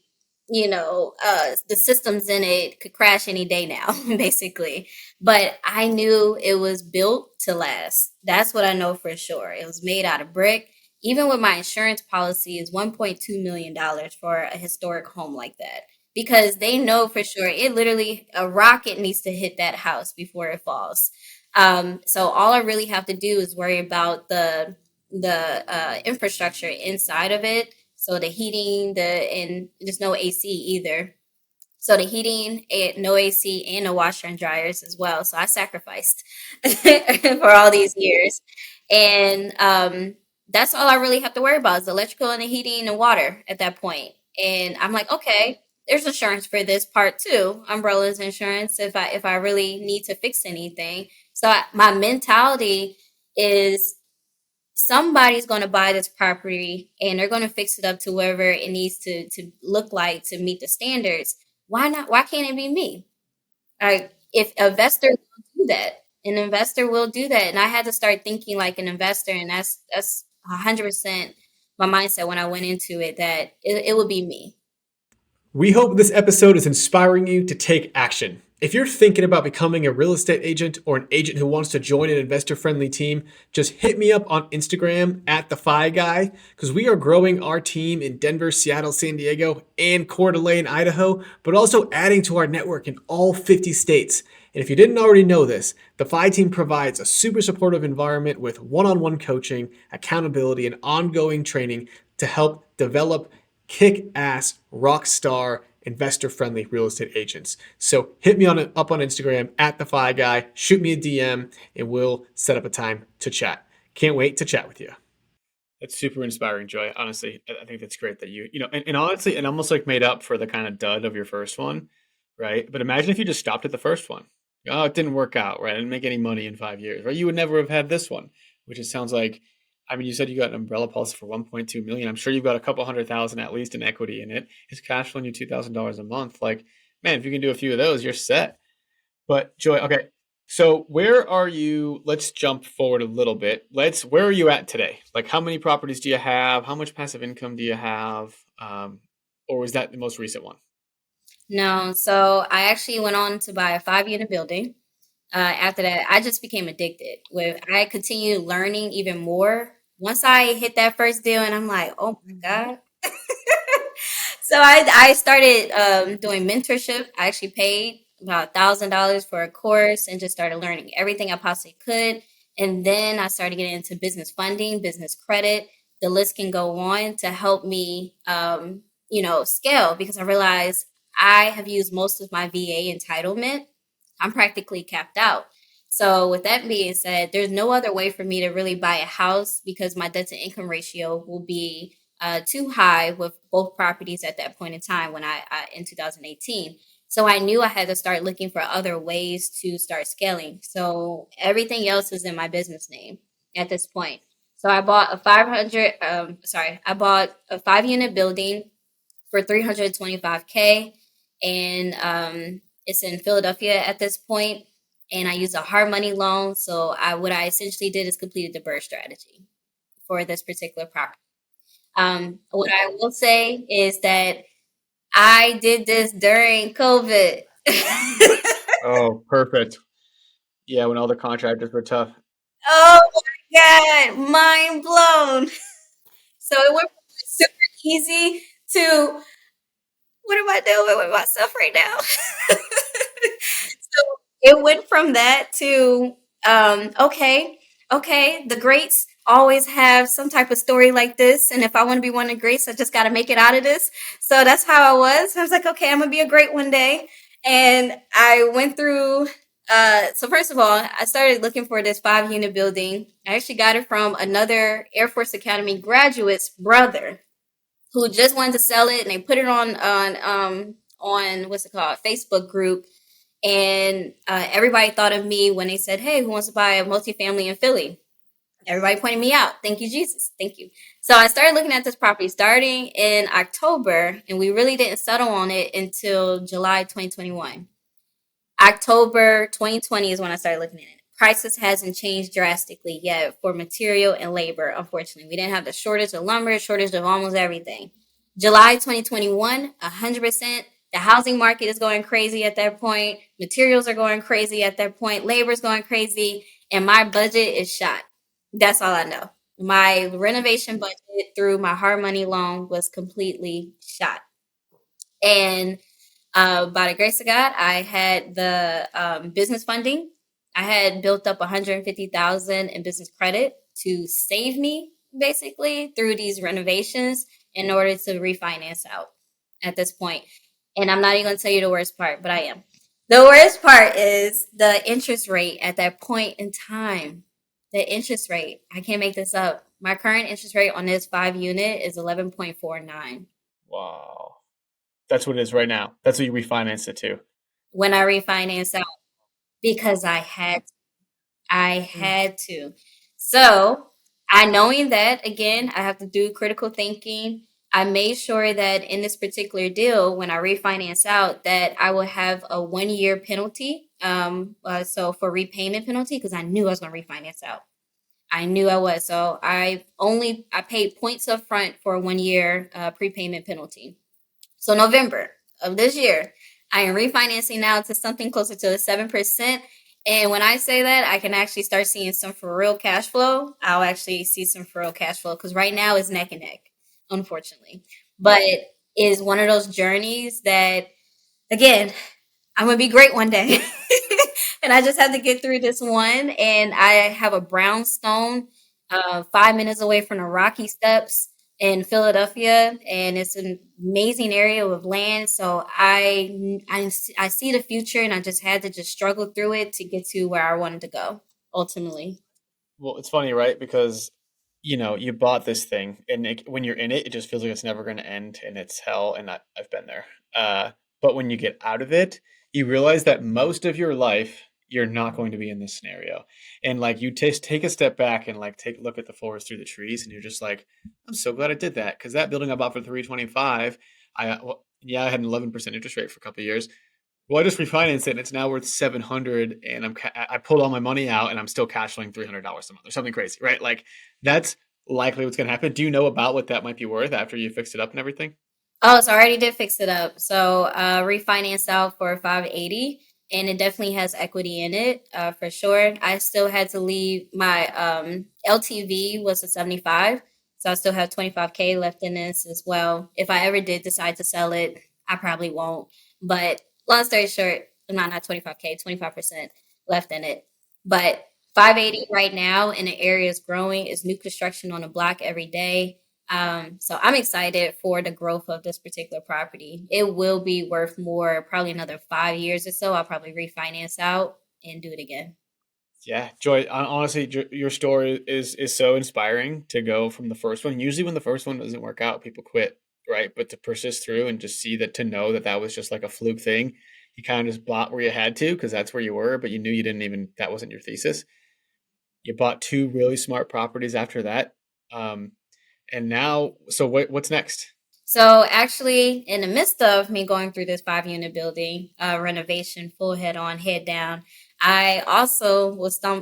the systems in it could crash any day now, basically. But I knew it was built to last. That's what I know for sure. It was made out of brick. Even with my insurance policy is $1.2 million for a historic home like that, because they know for sure it literally a rocket needs to hit that house before it falls. So all I really have to do is worry about the infrastructure inside of it. So the heating, and there's no AC either. So the heating, no AC, and no washer and dryers as well. So I sacrificed for all these years, and that's all I really have to worry about is the electrical and the heating and water at that point. And I'm like, okay, there's insurance for this part too. Umbrellas insurance if I really need to fix anything. So my mentality is somebody's going to buy this property and they're going to fix it up to wherever it needs to look like to meet the standards. Why not? Why can't it be me? If an investor will do that, an investor will do that. And I had to start thinking like an investor, and that's 100% my mindset when I went into it, that it would be me. We hope this episode is inspiring you to take action. If you're thinking about becoming a real estate agent or an agent who wants to join an investor-friendly team, just hit me up on Instagram at the Fi Guy, because we are growing our team in Denver, Seattle, San Diego, and Coeur d'Alene, Idaho, but also adding to our network in all 50 states. And if you didn't already know this, the Fi team provides a super supportive environment with one-on-one coaching, accountability, and ongoing training to help develop kick-ass, rock star, investor-friendly real estate agents. So hit me up on Instagram at the Fi Guy, shoot me a DM, and we'll set up a time to chat. Can't wait to chat with you. That's super inspiring, Joy. Honestly, I think that's great that and honestly, it almost like made up for the kind of dud of your first one, right? But imagine if you just stopped at the first one. Oh, it didn't work out, right? I didn't make any money in 5 years, right? You would never have had this one, which it sounds like. I mean, you said you got an umbrella policy for 1.2 million. I'm sure you've got a couple $100,000 at least in equity in it. It's cash flowing you $2,000 a month. Like, man, if you can do a few of those, you're set. But Joy, okay. So where are you? Let's jump forward a little bit. Where are you at today? Like, how many properties do you have? How much passive income do you have? Or was that the most recent one? No, so I actually went on to buy a 5 unit building. After that, I just became addicted. I continued learning even more once I hit that first deal, and I'm like, oh my God. So I started doing mentorship. I actually paid about $1,000 for a course and just started learning everything I possibly could. And then I started getting into business funding, business credit. The list can go on to help me, scale, because I realized I have used most of my VA entitlement. I'm practically capped out. So with that being said, there's no other way for me to really buy a house because my debt to income ratio will be too high with both properties at that point in time when I in 2018. So I knew I had to start looking for other ways to start scaling. So everything else is in my business name at this point. So I bought a 500 I bought a 5 unit building for 325K, and it's in Philadelphia at this point. And I used a hard money loan. So what I essentially did is completed the BRRRR strategy for this particular property. What I will say is that I did this during COVID. Oh, perfect. Yeah, when all the contractors were tough. Oh my God, mind blown. So it went from super easy to what am I doing with myself right now? So it went from that to okay, the greats always have some type of story like this, and if I want to be one of the greats, I just got to make it out of this. So that's how I was. I was like, okay, I'm gonna be a great one day, and I went through. So first of all, I started looking for this 5 unit building. I actually got it from another Air Force Academy graduate's brother who just wanted to sell it, and they put it on what's it called, Facebook group, and everybody thought of me when they said, "Hey, who wants to buy a multifamily in Philly?" Everybody pointed me out. Thank you, Jesus. Thank you. So I started looking at this property starting in October, and we really didn't settle on it until July 2021. October 2020 is when I started looking at it. Prices hasn't changed drastically yet for material and labor, unfortunately. We didn't have the shortage of lumber, shortage of almost everything. July 2021, 100%. The housing market is going crazy at that point. Materials are going crazy at that point. Labor is going crazy. And my budget is shot. That's all I know. My renovation budget through my hard money loan was completely shot. And by the grace of God, I had the business funding. I had built up 150,000 in business credit to save me basically through these renovations in order to refinance out at this point. And I'm not even going to tell you the worst part, but I am. The worst part is the interest rate at that point in time. The interest rate, I can't make this up. My current interest rate on this 5 unit is 11.49. Wow. That's what it is right now. That's what you refinanced it to. When I refinanced out because I had to. So I knowing that again, I have to do critical thinking. I made sure that in this particular deal, when I refinance out, that I will have a 1 year penalty. So for repayment penalty, because I knew I was going to refinance out. I knew I was. So I paid points up front for a 1 year prepayment penalty. So November of this year, I am refinancing now to something closer to 7%. And when I say that, I can actually start seeing some for real cash flow. I'll actually see some for real cash flow because right now it's neck and neck, unfortunately. But it is one of those journeys that, again, I'm going to be great one day. And I just have to get through this one. And I have a brownstone 5 minutes away from the Rocky Steps in Philadelphia, and it's an amazing area of land. So I see the future, and I just had to just struggle through it to get to where I wanted to go ultimately. Well, it's funny, right? Because you bought this thing, and when you're in it, it just feels like it's never going to end, and it's hell. And I've been there. But when you get out of it, you realize that most of your life you're not going to be in this scenario, and like you take a step back and like take a look at the forest through the trees, and you're just like, I'm so glad I did that because that building I bought for 325, I had an 11% interest rate for a couple of years. Well, I just refinanced it, and it's now worth 700, and I pulled all my money out, and I'm still cash flowing $300 a month or something crazy, right? Like that's likely what's going to happen. Do you know about what that might be worth after you fixed it up and everything? Oh, so I already did fix it up. So refinanced out for 580, and it definitely has equity in it for sure. I still had to leave my LTV was a 75, so I still have 25K left in this as well. If I ever did decide to sell it, I probably won't. But long story short, not 25K, 25% left in it. But 580 right now, and the area is growing. Is new construction on the block every day. So I'm excited for the growth of this particular property. It will be worth more, probably another 5 years or so. I'll probably refinance out and do it again. Yeah, Joy. Honestly, your story is so inspiring to go from the first one. Usually, when the first one doesn't work out, people quit, right? But to persist through and just see that, to know that that was just like a fluke thing, you kind of just bought where you had to because that's where you were, but you knew you didn't even, that wasn't your thesis. You bought two really smart properties after that, um, and now, so what's next? So actually, in the midst of me going through this 5 unit building renovation, full head on, head down, I also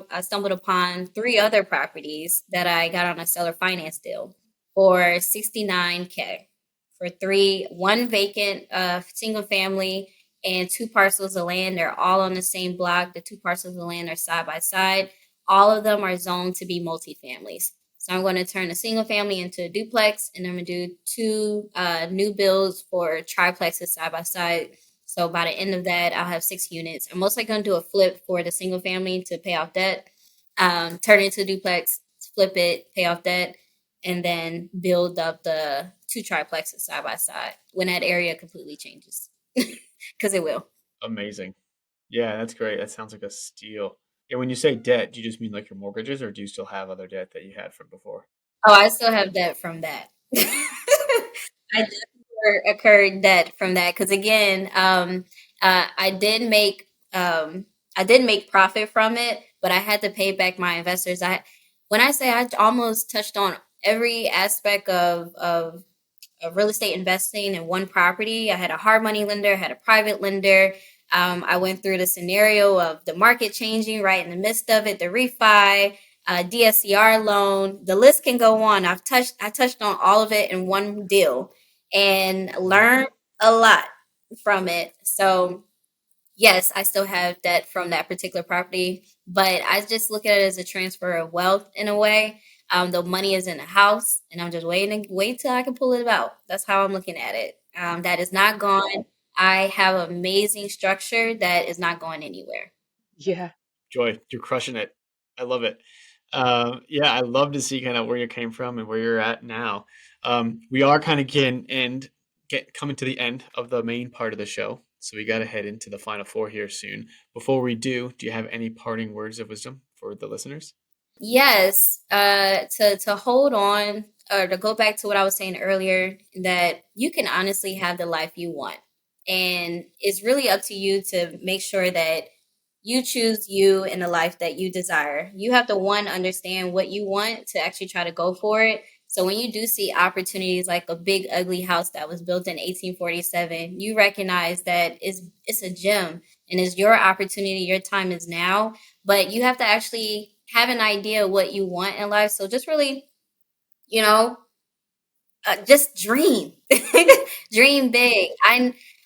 I stumbled upon three other properties that I got on a seller finance deal for 69K for one vacant single family and two parcels of land. They're all on the same block. The two parcels of land are side by side. All of them are zoned to be multifamilies. So I'm going to turn a single family into a duplex, and I'm going to do two new builds for triplexes side by side. So by the end of that, I'll have 6 units. I'm mostly going to do a flip for the single family to pay off debt, turn it into a duplex, flip it, pay off debt, and then build up the two triplexes side by side when that area completely changes, because it will. Amazing. Yeah, that's great. That sounds like a steal. And when you say debt, do you just mean like your mortgages, or do you still have other debt that you had from before? Oh, I still have debt from that. I just incurred debt from that because again, I did make profit from it, but I had to pay back my investors. When I say I almost touched on every aspect of real estate investing in one property. I had a hard money lender, had a private lender. I went through the scenario of the market changing right in the midst of it, the refi, DSCR loan. The list can go on. I touched on all of it in one deal and learned a lot from it. So yes, I still have debt from that particular property, but I just look at it as a transfer of wealth in a way. The money is in the house, and I'm just wait till I can pull it out. That's how I'm looking at it. That is not gone. I have amazing structure that is not going anywhere. Yeah. Joy, you're crushing it. I love it. Yeah, I love to see kind of where you came from and where you're at now. We are kind of coming to the end of the main part of the show, so we got to head into the final four here soon. Before we do you have any parting words of wisdom for the listeners? Yes, to hold on or to go back to what I was saying earlier, that you can honestly have the life you want, and it's really up to you to make sure that you choose you in the life that you desire. You have to understand what you want to actually try to go for it. So when you do see opportunities like a big ugly house that was built in 1847, you recognize that it's a gem and it's your opportunity. Your time is now, but you have to actually have an idea of what you want in life. So just really, you know, just dream, dream big.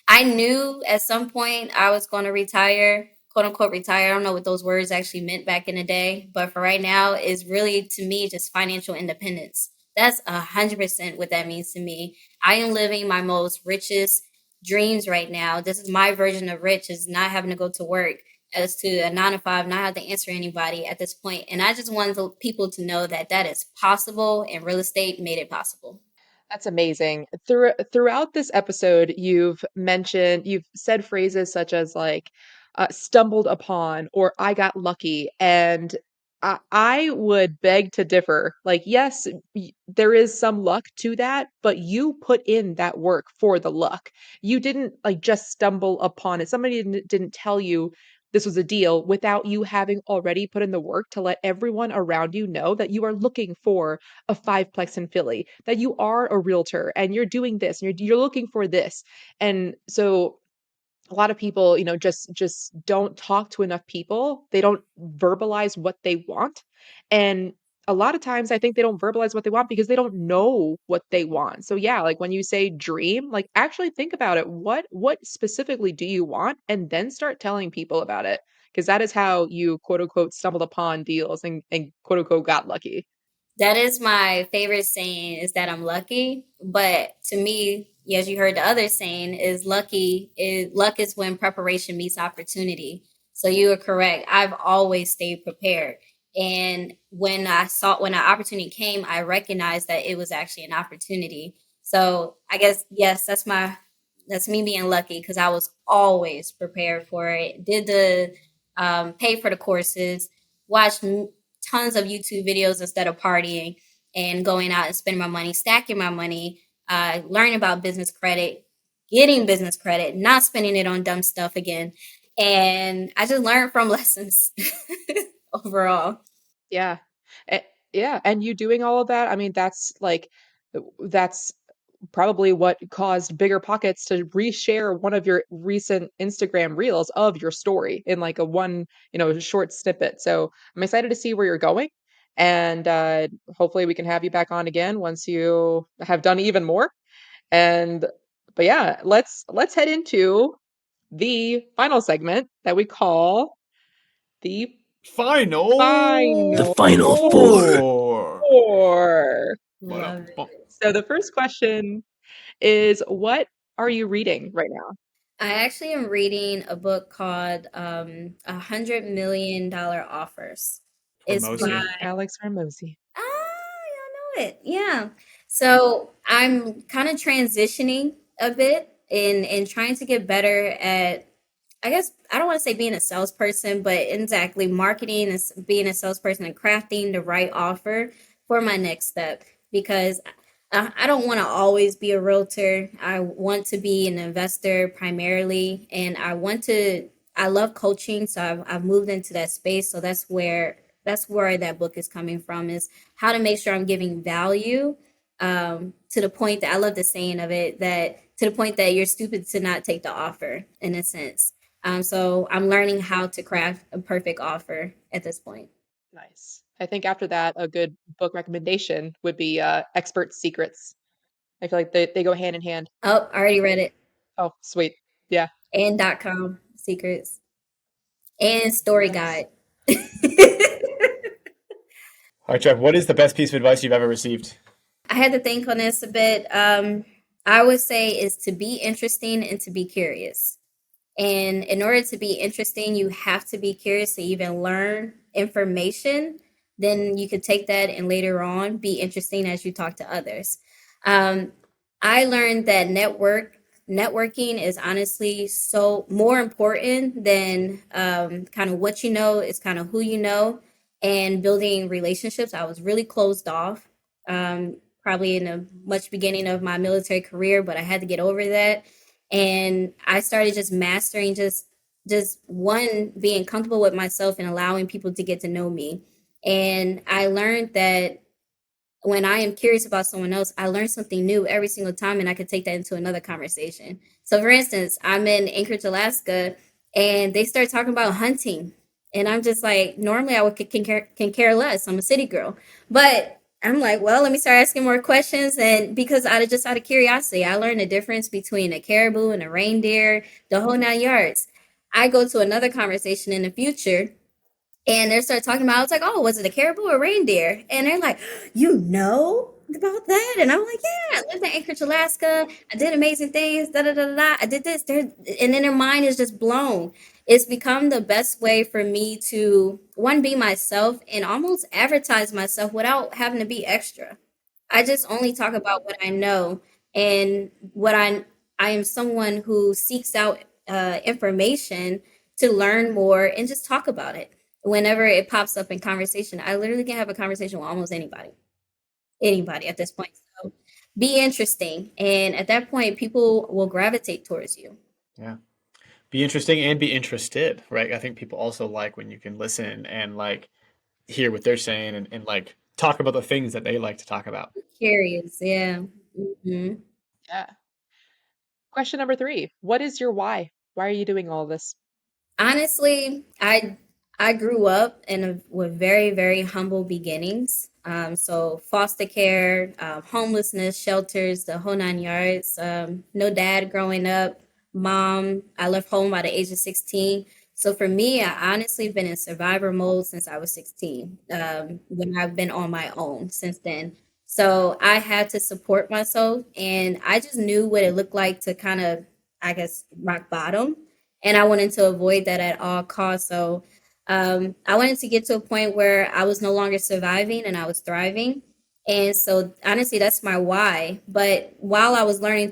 I knew at some point I was going to retire, quote unquote retire. I don't know what those words actually meant back in the day, but for right now, is really to me just financial independence. That's 100% what that means to me. I am living my most richest dreams right now. This is my version of rich, is not having to go to work as to a 9 to 5, not have to answer anybody at this point. And I just want people to know that that is possible, and real estate made it possible. That's amazing. Throughout this episode, you've said phrases such as like stumbled upon or I got lucky. And I would beg to differ. Like, yes, there is some luck to that, but you put in that work for the luck. You didn't like just stumble upon it. Somebody didn't tell you this was a deal without you having already put in the work to let everyone around you know that you are looking for a fiveplex in Philly, that you are a realtor and you're doing this and you're looking for this. And so a lot of people, just don't talk to enough people. They don't verbalize what they want. And a lot of times I think they don't verbalize what they want because they don't know what they want. So yeah, like when you say dream, like actually think about it. What specifically do you want? And then start telling people about it. Because that is how you quote unquote stumbled upon deals and quote unquote got lucky. That is my favorite saying, is that I'm lucky. But to me, as you heard the other saying, is luck is when preparation meets opportunity. So you are correct. I've always stayed prepared. And when an opportunity came, I recognized that it was actually an opportunity. So I guess, yes, that's me being lucky because I was always prepared for it. Did the pay for the courses, watched tons of YouTube videos instead of partying and going out and spending my money, stacking my money, learning about business credit, getting business credit, not spending it on dumb stuff again. And I just learned from lessons overall. Yeah. A- yeah. And you doing all of that, I mean, that's probably what caused Bigger Pockets to reshare one of your recent Instagram reels of your story in like a one, short snippet. So I'm excited to see where you're going. And hopefully we can have you back on again once you have done even more. And but yeah, let's head into the final segment that we call the Final The final final four. four. four. Love Ba-dum-bum. it. So the first question is, what are you reading right now? I actually am reading a book called $100 Million Offers. It's by Hormozy. Alex Ramosi. y'all know it. Yeah. So I'm kind of transitioning a bit in trying to get better at, I guess I don't want to say being a salesperson, but exactly marketing is being a salesperson and crafting the right offer for my next step because I don't want to always be a realtor. I want to be an investor primarily, and I love coaching, so I've moved into that space. So that's where that book is coming from, is how to make sure I'm giving value, to the point that I love the saying of it, that to the point that you're stupid to not take the offer in a sense. So I'm learning how to craft a perfect offer at this point. Nice. I think after that, a good book recommendation would be Expert Secrets. I feel like they go hand in hand. Oh, I already read it. Oh, sweet. Yeah, And .com secrets and story nice. guide. All right, Trev, what is the best piece of advice you've ever received? I had to think on this a bit. I would say is to be interesting and to be curious. And in order to be interesting, you have to be curious to even learn information. Then you could take that and later on be interesting as you talk to others. Um, I learned that networking is honestly so more important than kind of what you know. It's kind of who you know and building relationships. I was really closed off, probably in the much beginning of my military career, but I had to get over that, and I started just mastering just one, being comfortable with myself and allowing people to get to know me. And I learned that when I am curious about someone else, I learn something new every single time, and I could take that into another conversation. So, for instance, I'm in Anchorage, Alaska, and they start talking about hunting, and I'm just like, normally I would can care less. I'm a city girl, but I'm like, well, let me start asking more questions, and because out of curiosity, I learned the difference between a caribou and a reindeer, the whole 9 yards. I go to another conversation in the future and they start talking about, I was like, oh, was it a caribou or reindeer? And they're like, you know about that? And I'm like, yeah, I lived in Anchorage, Alaska. I did amazing things. Da da da da. Da. I did this. There, and then their mind is just blown. It's become the best way for me to, one, be myself and almost advertise myself without having to be extra. I just only talk about what I know and what I am someone who seeks out information to learn more and just talk about it whenever it pops up in conversation. I literally can have a conversation with almost anybody at this point. So be interesting, and at that point, people will gravitate towards you. Yeah. Be interesting and be interested, right? I think people also like when you can listen and like hear what they're saying and like talk about the things that they like to talk about. Curious, yeah. hmm Yeah. Question number 3. What is your why? Why are you doing all this? Honestly, I grew up with very very humble beginnings. So foster care, homelessness, shelters, the whole 9 yards. No dad growing up. Mom, I left home by the age of 16. So for me, I honestly been in survivor mode since I was 16. When I've been on my own since then. So I had to support myself, and I just knew what it looked like to kind of, I guess, rock bottom, and I wanted to avoid that at all costs. So I wanted to get to a point where I was no longer surviving and I was thriving. And so honestly, that's my why. But while I was in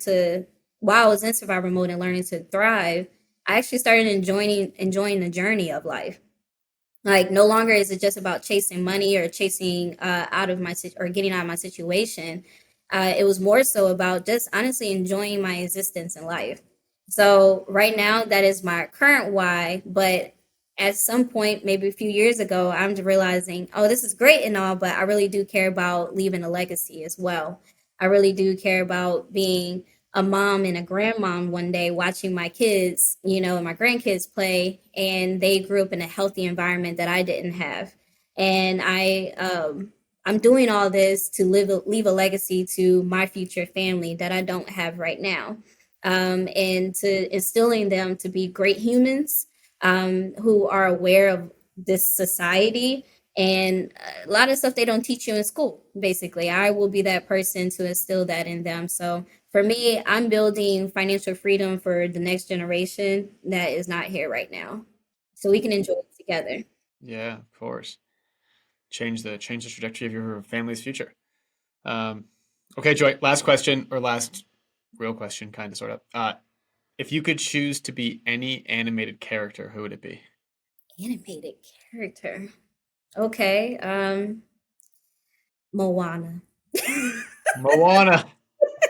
survival mode and learning to thrive, I actually started enjoying the journey of life. Like no longer is it just about chasing money or chasing or getting out of my situation. It was more so about just honestly enjoying my existence in life. So right now that is my current why, but at some point, maybe a few years ago, I'm realizing, oh, this is great and all, but I really do care about leaving a legacy as well. I really do care about being a mom and a grandmom one day, watching my kids, and my grandkids play, and they grew up in a healthy environment that I didn't have. And I'm doing all this to leave a legacy to my future family that I don't have right now. And to instilling them to be great humans, who are aware of this society and a lot of stuff they don't teach you in school. Basically, I will be that person to instill that in them. So for me, I'm building financial freedom for the next generation that is not here right now, so we can enjoy it together. Yeah, of course. Change the trajectory of your family's future. Um, okay, Joy. Last question, or last real question, kind of, sort of. If you could choose to be any animated character, who would it be? Animated character. Okay, Moana. Moana.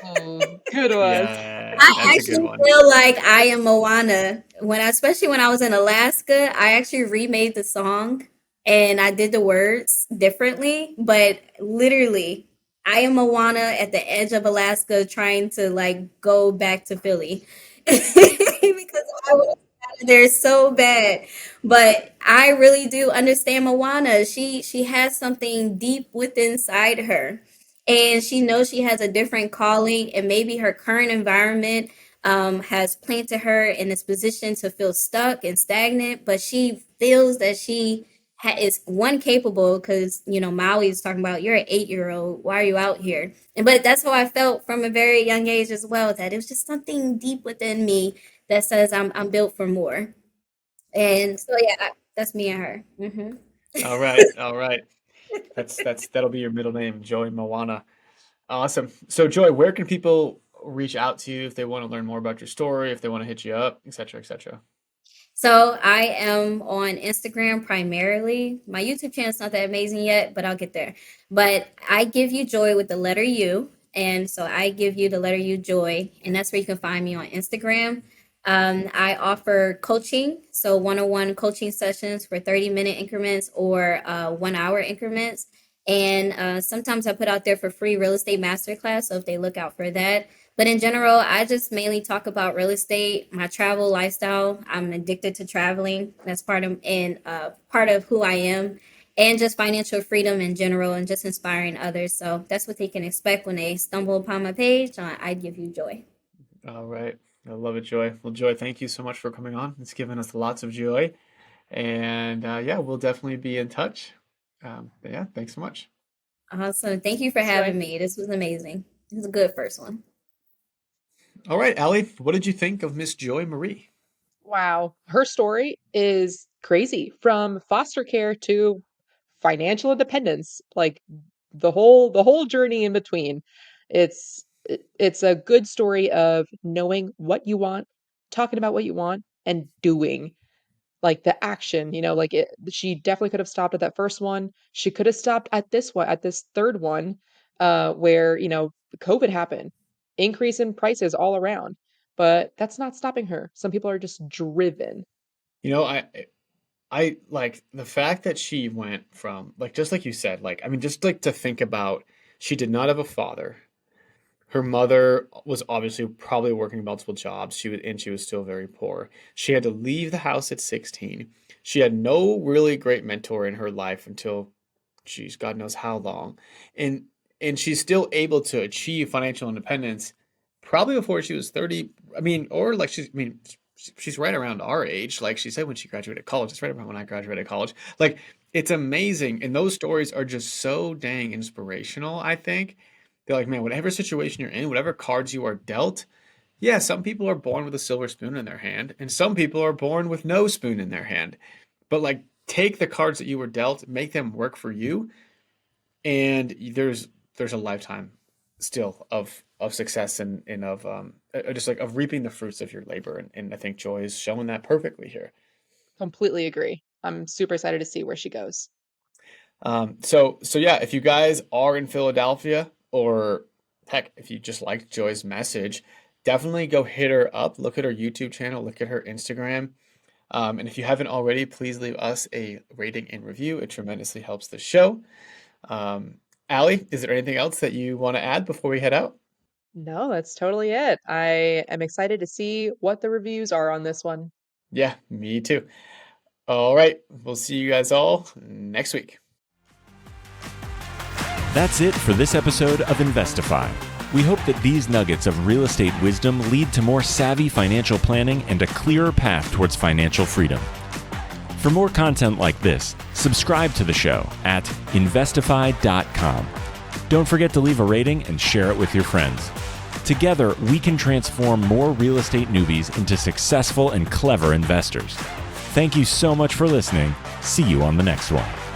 Good one. Yeah, I that's a good actually one. feel like I am Moana. Especially when I was in Alaska, I actually remade the song and I did the words differently, but literally, I am Moana at the edge of Alaska trying to like go back to Philly because I was out of there so bad. But I really do understand Moana. She has something deep within inside her, and she knows she has a different calling, and maybe her current environment has planted her in this position to feel stuck and stagnant, but she feels that she is one capable, because Maui is talking about, you're an 8-year old, why are you out here? And but that's how I felt from a very young age as well, that it was just something deep within me that says I'm built for more. And so yeah, that's me and her. All right, all right. That'll be your middle name, Joy Moana. Awesome. So, Joy, where can people reach out to you if they want to learn more about your story, if they want to hit you up, et cetera, et cetera? So I am on Instagram primarily. My YouTube channel is not that amazing yet, but I'll get there. But I give you joy with the letter U. And so I give you the letter U joy. And that's where you can find me on Instagram. I offer coaching. So one-on-one coaching sessions for 30-minute increments or 1 hour increments. And sometimes I put out there for free real estate masterclass. So if they look out for that. But in general, I just mainly talk about real estate, my travel lifestyle. I'm addicted to traveling. That's part of who I am, and just financial freedom in general, and just inspiring others. So that's what they can expect when they stumble upon my page. I give you joy. All right. I love it, Joy. Well, Joy, thank you so much for coming on. It's given us lots of joy. And yeah, we'll definitely be in touch. But yeah, thanks so much. Awesome. Thank you for Thanks, having Joy. me. This was amazing. This was a good first one. All right, Allie, what did you think of Miss Joy Marie? Wow. Her story is crazy, from foster care to financial independence, like the whole journey in between. It's a good story of knowing what you want, talking about what you want, and doing like the action, like she definitely could have stopped at that first one. She could have stopped at this one, at this third one, where, COVID happened, increase in prices all around. But that's not stopping her. Some people are just driven. You know, I like the fact that she went from, like, just like you said, like, I mean, just like to think about, she did not have a father. Her mother was obviously probably working multiple jobs. She was still very poor. She had to leave the house at 16. She had no really great mentor in her life until, geez, God knows how long. And and she's still able to achieve financial independence probably before she was 30. I mean, or like she's right around our age. Like she said when she graduated college, it's right around when I graduated college. Like it's amazing. And those stories are just so dang inspirational, I think. They're like, man, whatever situation you're in, whatever cards you are dealt, yeah, some people are born with a silver spoon in their hand, and some people are born with no spoon in their hand. But like take the cards that you were dealt, make them work for you, and there's a lifetime still of success and of just like of reaping the fruits of your labor. And I think Joy is showing that perfectly here. Completely agree. I'm super excited to see where she goes. So yeah, if you guys are in Philadelphia, or heck, if you just liked Joy's message, definitely go hit her up. Look at her YouTube channel, look at her Instagram. And if you haven't already, please leave us a rating and review. It tremendously helps the show. Allie, is there anything else that you want to add before we head out? No, that's totally it. I am excited to see what the reviews are on this one. Yeah, me too. All right, we'll see you guys all next week. That's it for this episode of Investify. We hope that these nuggets of real estate wisdom lead to more savvy financial planning and a clearer path towards financial freedom. For more content like this, subscribe to the show at investify.com. Don't forget to leave a rating and share it with your friends. Together, we can transform more real estate newbies into successful and clever investors. Thank you so much for listening. See you on the next one.